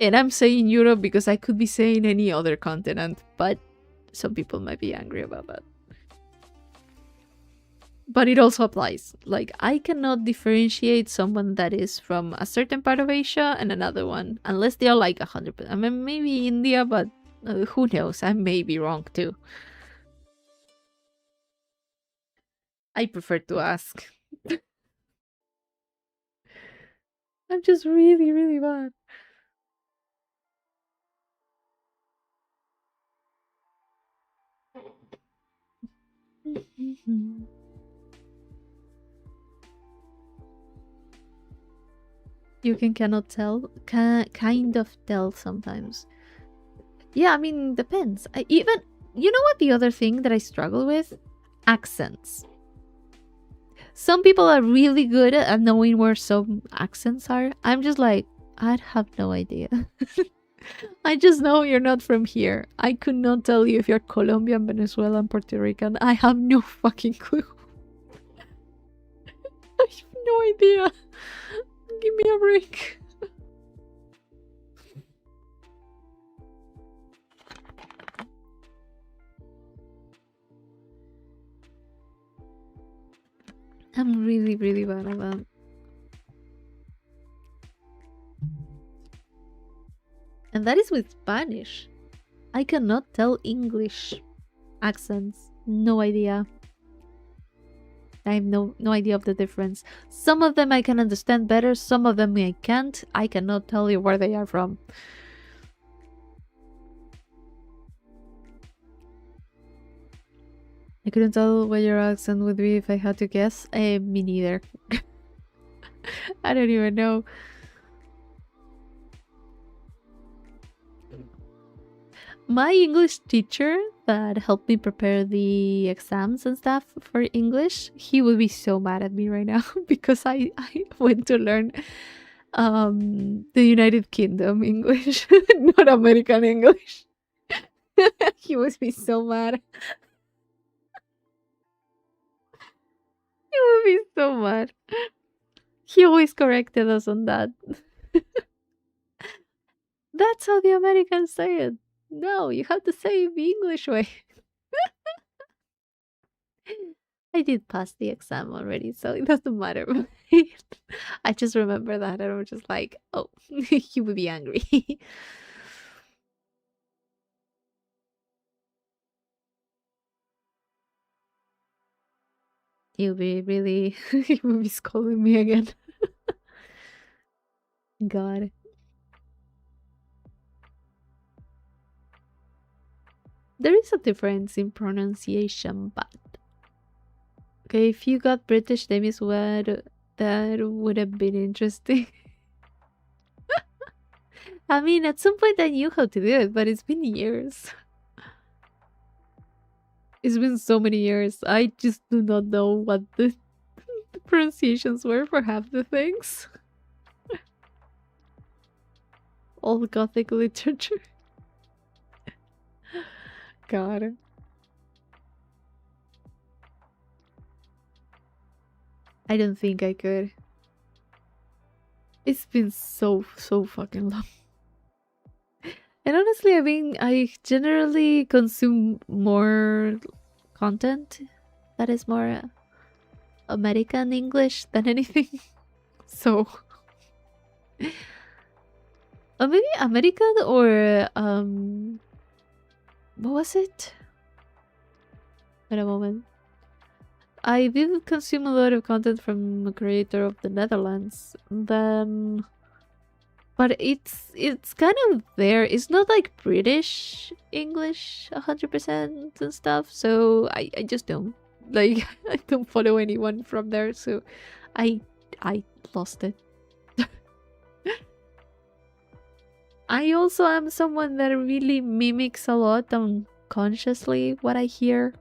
And I'm saying Europe because I could be saying any other continent, but some people might be angry about that. But it also applies. Like, I cannot differentiate someone that is from a certain part of Asia and another one, unless they are like 100%. I mean, maybe India, but who knows? I may be wrong too. I prefer to ask. I'm just really, really bad. You cannot tell, kind of tell sometimes. Yeah, I mean, depends. You know what the other thing that I struggle with? Accents. Some people are really good at knowing where some accents are. I'm just like, I'd have no idea. I just know you're not from here. I could not tell you if you're Colombian, Venezuelan, Puerto Rican. I have no fucking clue. I have no idea. Give me a break. I'm really, really bad at that. And that is with Spanish. I cannot tell English accents. No idea. I have no idea of the difference. Some of them I can understand better, some of them I can't. I cannot tell you where they are from. I couldn't tell what your accent would be if I had to guess. Me neither. I don't even know. My English teacher that helped me prepare the exams and stuff for English, he would be so mad at me right now because I went to learn the United Kingdom English, not American English. He would be so mad. He would be so mad. He always corrected us on that. That's how the Americans say it. No, you have to say it the English way. I did pass the exam already, so it doesn't matter. I just remember that and I was just like, oh, he would be angry. He'll be really, he will be scolding me again. God. There is a difference in pronunciation, but okay, if you got British Demi's word, that would have been interesting. I mean, at some point I knew how to do it, but it's been years. It's been so many years. I just do not know what the pronunciations were for half the things. Old Gothic literature. God. I don't think I could. It's been so fucking long. And honestly, I generally consume more content that is more American English than anything. So, maybe American or what was it? Wait a moment. I did consume a lot of content from a creator of the Netherlands. Then, but it's kind of there. It's not like British English 100% and stuff. So I just don't like. I don't follow anyone from there. So I lost it. I also am someone that really mimics a lot unconsciously what I hear.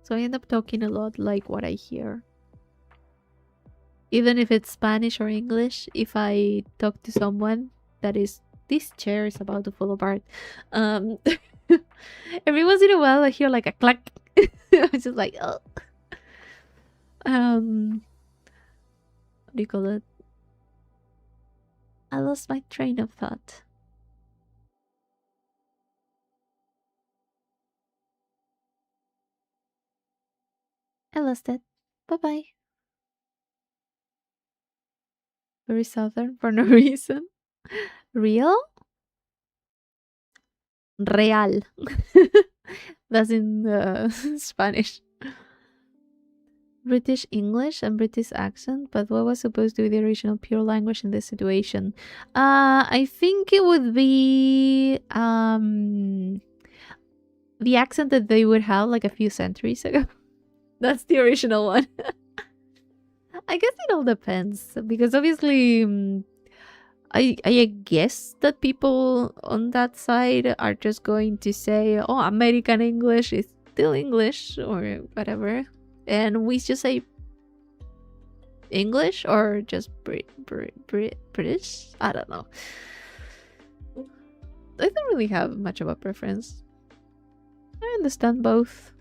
So I end up talking a lot like what I hear. Even if it's Spanish or English, if I talk to someone that is, this chair is about to fall apart. Every once in a while I hear like a clack. I'm just like, oh. What do you call it? I lost my train of thought. I lost it. Bye-bye. Very southern for no reason. Real? Real. That's in Spanish. British English and British accent, but what was supposed to be the original pure language in this situation? I think it would be the accent that they would have like a few centuries ago. That's the original one. I guess it all depends, because obviously I guess that people on that side are just going to say, oh, American English is still English or whatever. And we just say English or just British? I don't know. don't really have much of a preference. I understand both.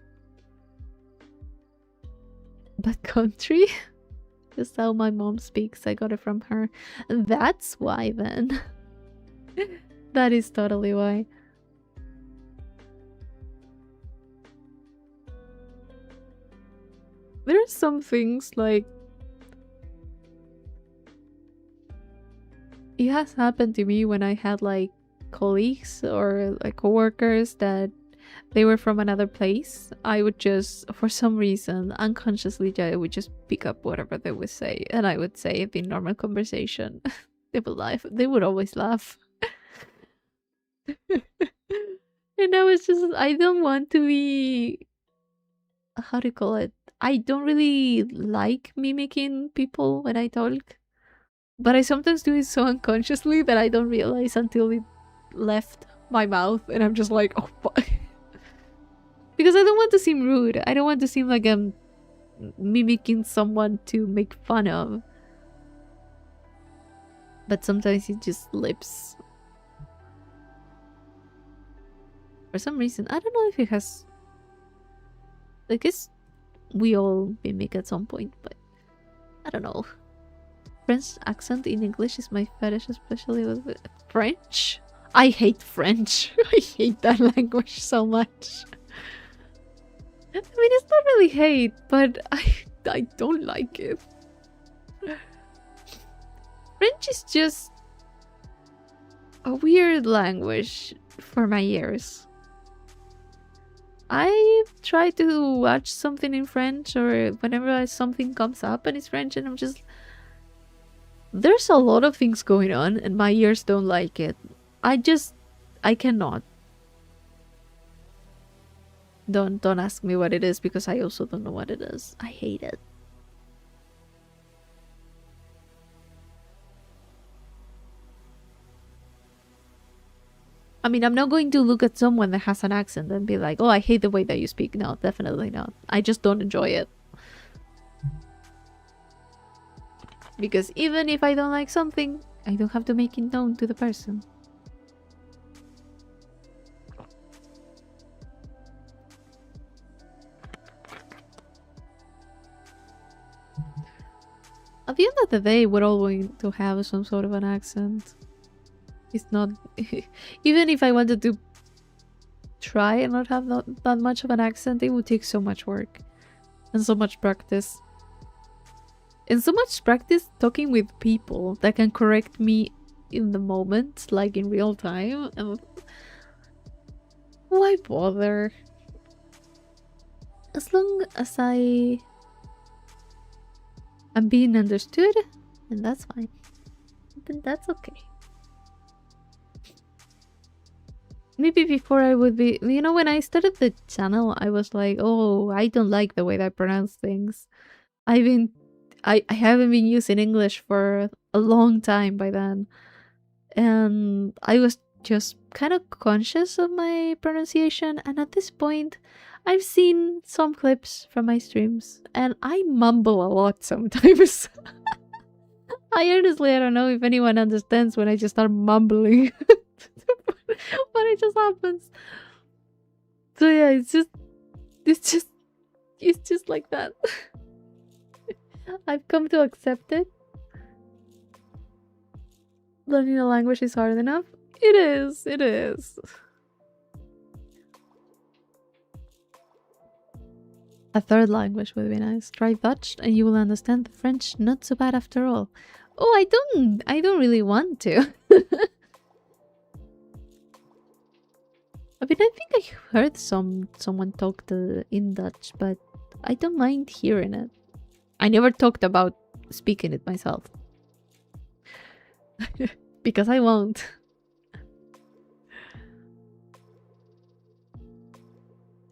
But country? Just how my mom speaks. I got it from her. And that's why then. That is totally why. There are some things like it has happened to me when I had like colleagues or like coworkers that they were from another place. I would just, for some reason, unconsciously, I would just pick up whatever they would say, and I would say it in normal conversation. They would laugh. They would always laugh. And I was just, I don't want to be, how do you call it? I don't really like mimicking people when I talk, but I sometimes do it so unconsciously that I don't realize until it left my mouth, and I'm just like, oh, fuck. Because I don't want to seem rude. I don't want to seem like I'm mimicking someone to make fun of. But sometimes it just slips. For some reason, I don't know if it has... I guess we all mimic at some point, but I don't know. French accent in English is my fetish, especially with French. I hate French. I hate that language so much. I mean, it's not really hate, but I don't like it. French is just a weird language for my ears. I try to watch something in French, or whenever something comes up and it's French, and I'm just... There's a lot of things going on, and my ears don't like it. I cannot. Don't ask me what it is, because I also don't know what it is. I hate it. I mean, I'm not going to look at someone that has an accent and be like, oh, I hate the way that you speak. No, definitely not. I just don't enjoy it. Because even if I don't like something, I don't have to make it known to the person. At the end of the day, we're all going to have some sort of an accent. It's not... Even if I wanted to try and not have that much of an accent, it would take so much work. And so much practice. And so much practice talking with people that can correct me in the moment, like in real time. And why bother? As long as I'm being understood, and that's fine. Then that's okay. Maybe before I would be... You know, when I started the channel, I was like, oh, I don't like the way that I pronounce things. I haven't been using English for a long time by then. And I was just kind of conscious of my pronunciation. And at this point, I've seen some clips from my streams, and I mumble a lot sometimes. I don't know if anyone understands when I just start mumbling. But it just happens. So yeah, it's just like that. I've come to accept it. Learning a language is hard enough. It is. A third language would be nice. Try Dutch and you will understand the French not so bad after all. Oh, I don't really want to. I mean, I think I heard someone talk in Dutch, but I don't mind hearing it. I never talked about speaking it myself. Because I won't.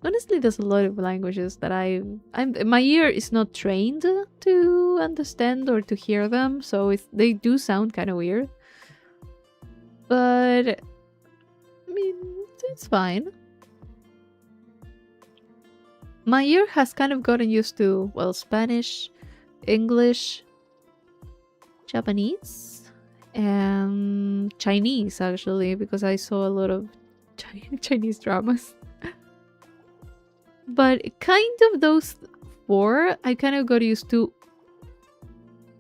Honestly, there's a lot of languages that my ear is not trained to understand or to hear them, so they do sound kind of weird. But I mean, it's fine. My ear has kind of gotten used to, well, Spanish, English, Japanese, and Chinese, actually, because I saw a lot of Chinese dramas. But kind of those four, I kind of got used to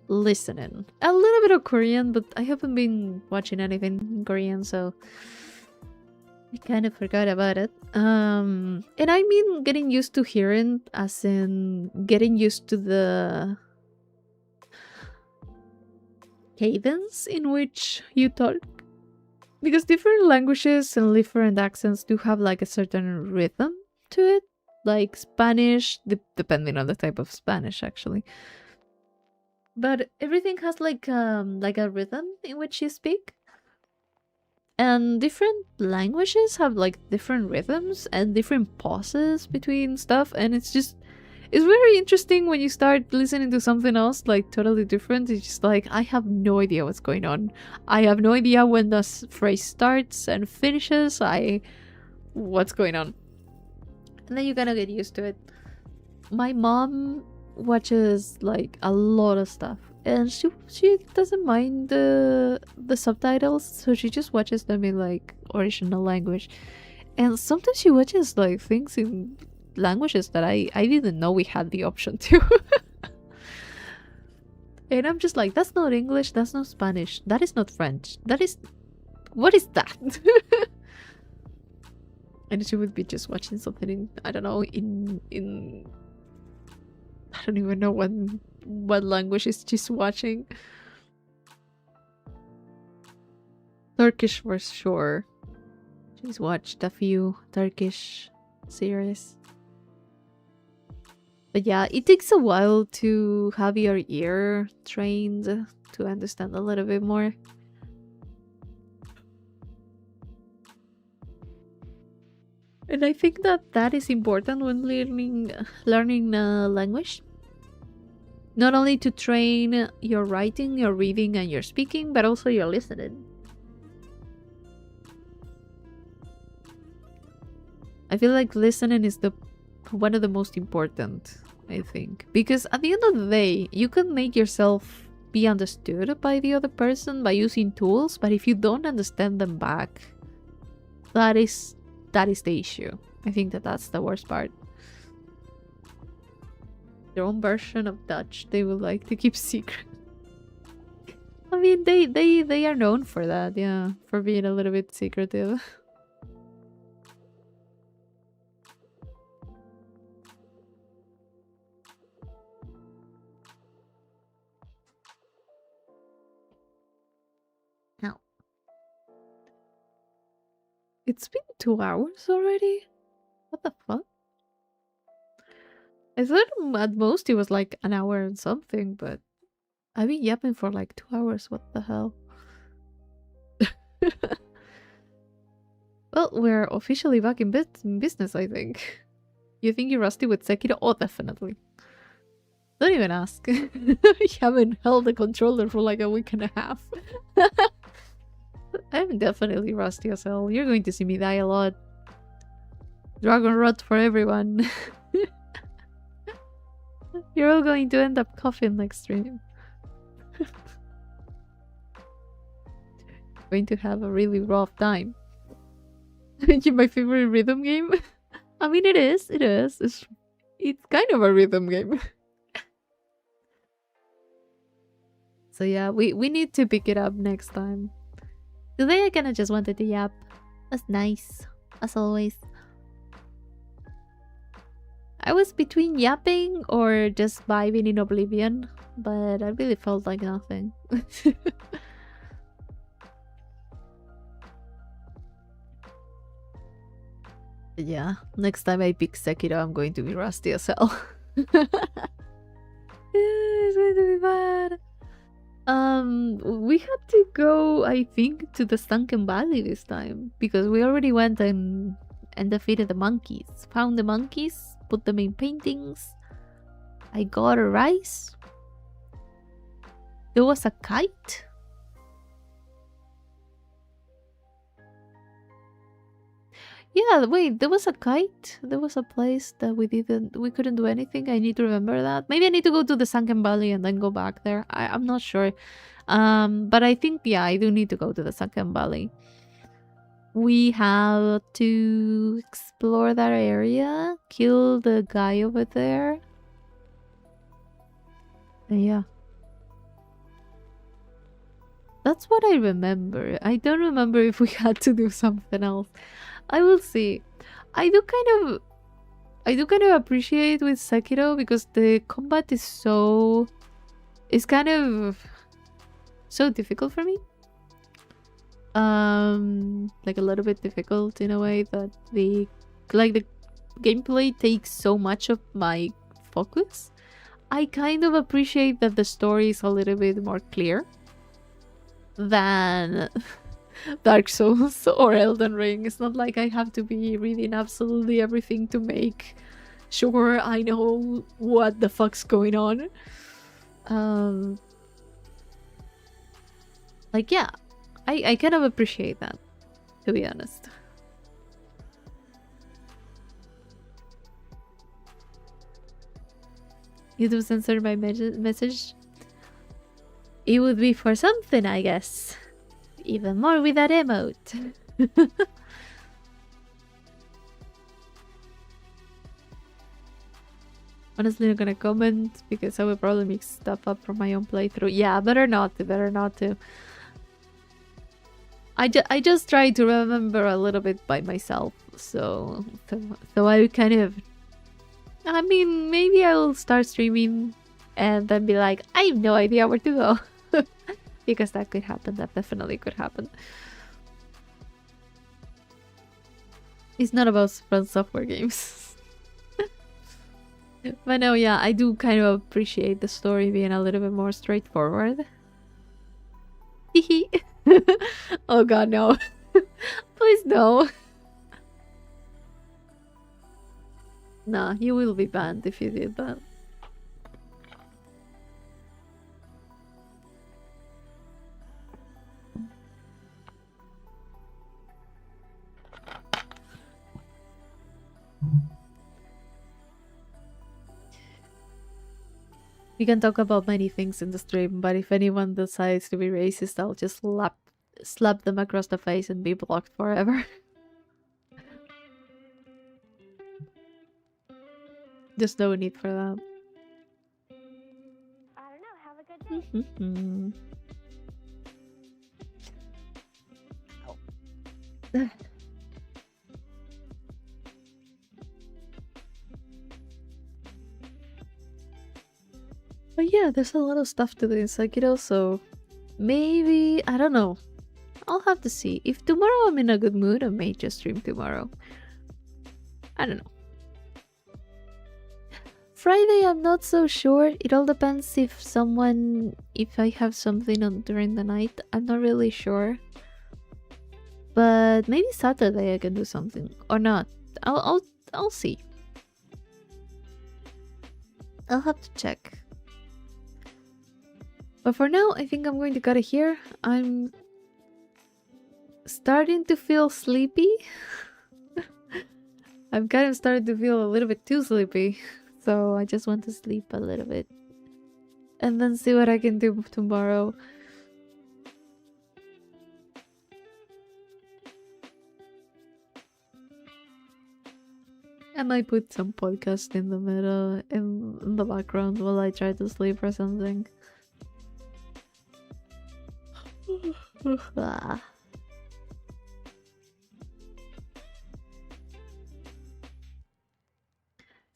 listening. A little bit of Korean, but I haven't been watching anything in Korean, so I kind of forgot about it. And I mean getting used to hearing, as in getting used to the cadence in which you talk. Because different languages and different accents do have like a certain rhythm to it. Like Spanish, depending on the type of Spanish, actually. But everything has like a rhythm in which you speak. And different languages have like different rhythms and different pauses between stuff, and it's very interesting when you start listening to something else like totally different. It's just like, I have no idea what's going on. I have no idea when the phrase starts and finishes. What's going on? And then you kind of get used to it. My mom watches like a lot of stuff, and she doesn't mind the subtitles, so she just watches them in like original language. And sometimes she watches like things in languages that I didn't know we had the option to. And I'm just like, that's not English, that's not Spanish, that is not French, what is that? And she would be just watching something in, I don't know, in I don't even know what language is she's watching. Turkish for sure. She's watched a few Turkish series. But yeah, it takes a while to have your ear trained to understand a little bit more. And I think that is important when learning a language. Not only to train your writing, your reading, and your speaking, but also your listening. I feel like listening is one of the most important, I think. Because at the end of the day, you can make yourself be understood by the other person by using tools, but if you don't understand them back, that is the issue. I think that's the worst part. Their own version of Dutch they would like to keep secret. I mean, they are known for that, yeah, for being a little bit secretive. Now, it's been 2 hours already? What the fuck? I thought at most it was like an hour and something, but I've been yapping for like 2 hours. What the hell? Well, we're officially back in business, I think. You think you're rusty with Sekiro? Oh, definitely. Don't even ask. I haven't held the controller for like a week and a half. I'm definitely rusty as hell. You're going to see me die a lot. Dragon rot for everyone. You're all going to end up coughing next stream. Going to have a really rough time. My favorite rhythm game? I mean, it is. It's kind of a rhythm game. So yeah, we need to pick it up next time. Today I kinda just wanted to yap. That's nice, as always. I was between yapping or just vibing in Oblivion, but I really felt like nothing. Yeah, next time I pick Sekiro, I'm going to be rusty as hell. It's going to be bad. We had to go, I think, to the Sunken Valley this time because we already went and defeated the monkeys. Found the monkeys, put them in paintings. I got a rice. There was a kite. Yeah, wait, there was a kite. There was a place that we couldn't do anything. I need to remember that. Maybe I need to go to the Sunken Valley and then go back there. I'm not sure. But I think, yeah, I do need to go to the Sunken Valley. We have to explore that area, kill the guy over there. And yeah. That's what I remember. I don't remember if we had to do something else. I will see. I do kind of appreciate with Sekiro because the combat is kind of so difficult for me. Like a little bit difficult in a way that the gameplay takes so much of my focus. I kind of appreciate that the story is a little bit more clear than Dark Souls or Elden Ring. It's not like I have to be reading absolutely everything to make sure I know what the fuck's going on. Like, yeah, I kind of appreciate that, to be honest. YouTube censored my message. It would be for something, I guess. Even more with that emote. Honestly, not gonna comment because I will probably mix stuff up from my own playthrough. Yeah, better not to. I just try to remember a little bit by myself, so I kind of. I mean, maybe I'll start streaming and then be like, I have no idea where to go. Because that could happen. That definitely could happen. It's not about From Software games. But no, yeah, I do kind of appreciate the story being a little bit more straightforward. Oh god, no. Please no. Nah, you will be banned if you did that. We can talk about many things in the stream, but if anyone decides to be racist, I'll just slap them across the face and be blocked forever. There's no need for that. I don't know. Have a good day. But yeah, there's a lot of stuff to do in Sekiro, so maybe, I don't know. I'll have to see. If tomorrow I'm in a good mood, I may just stream tomorrow. I don't know. Friday, I'm not so sure. It all depends if I have something on during the night. I'm not really sure. But maybe Saturday I can do something or not. I'll see. I'll have to check. But for now, I think I'm going to cut it here. I'm starting to feel sleepy. I'm kind of starting to feel a little bit too sleepy. So I just want to sleep a little bit. And then see what I can do tomorrow. I might put some podcast in the middle, in the background while I try to sleep or something.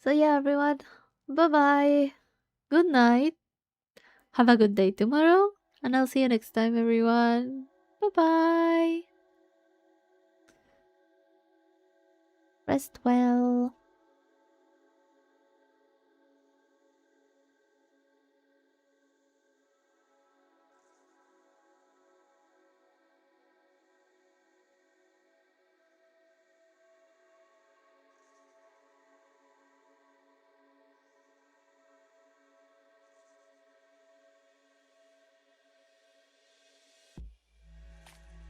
So yeah, everyone. Bye-bye. Good night. Have a good day tomorrow. And I'll see you next time, everyone. Bye-bye. Rest well.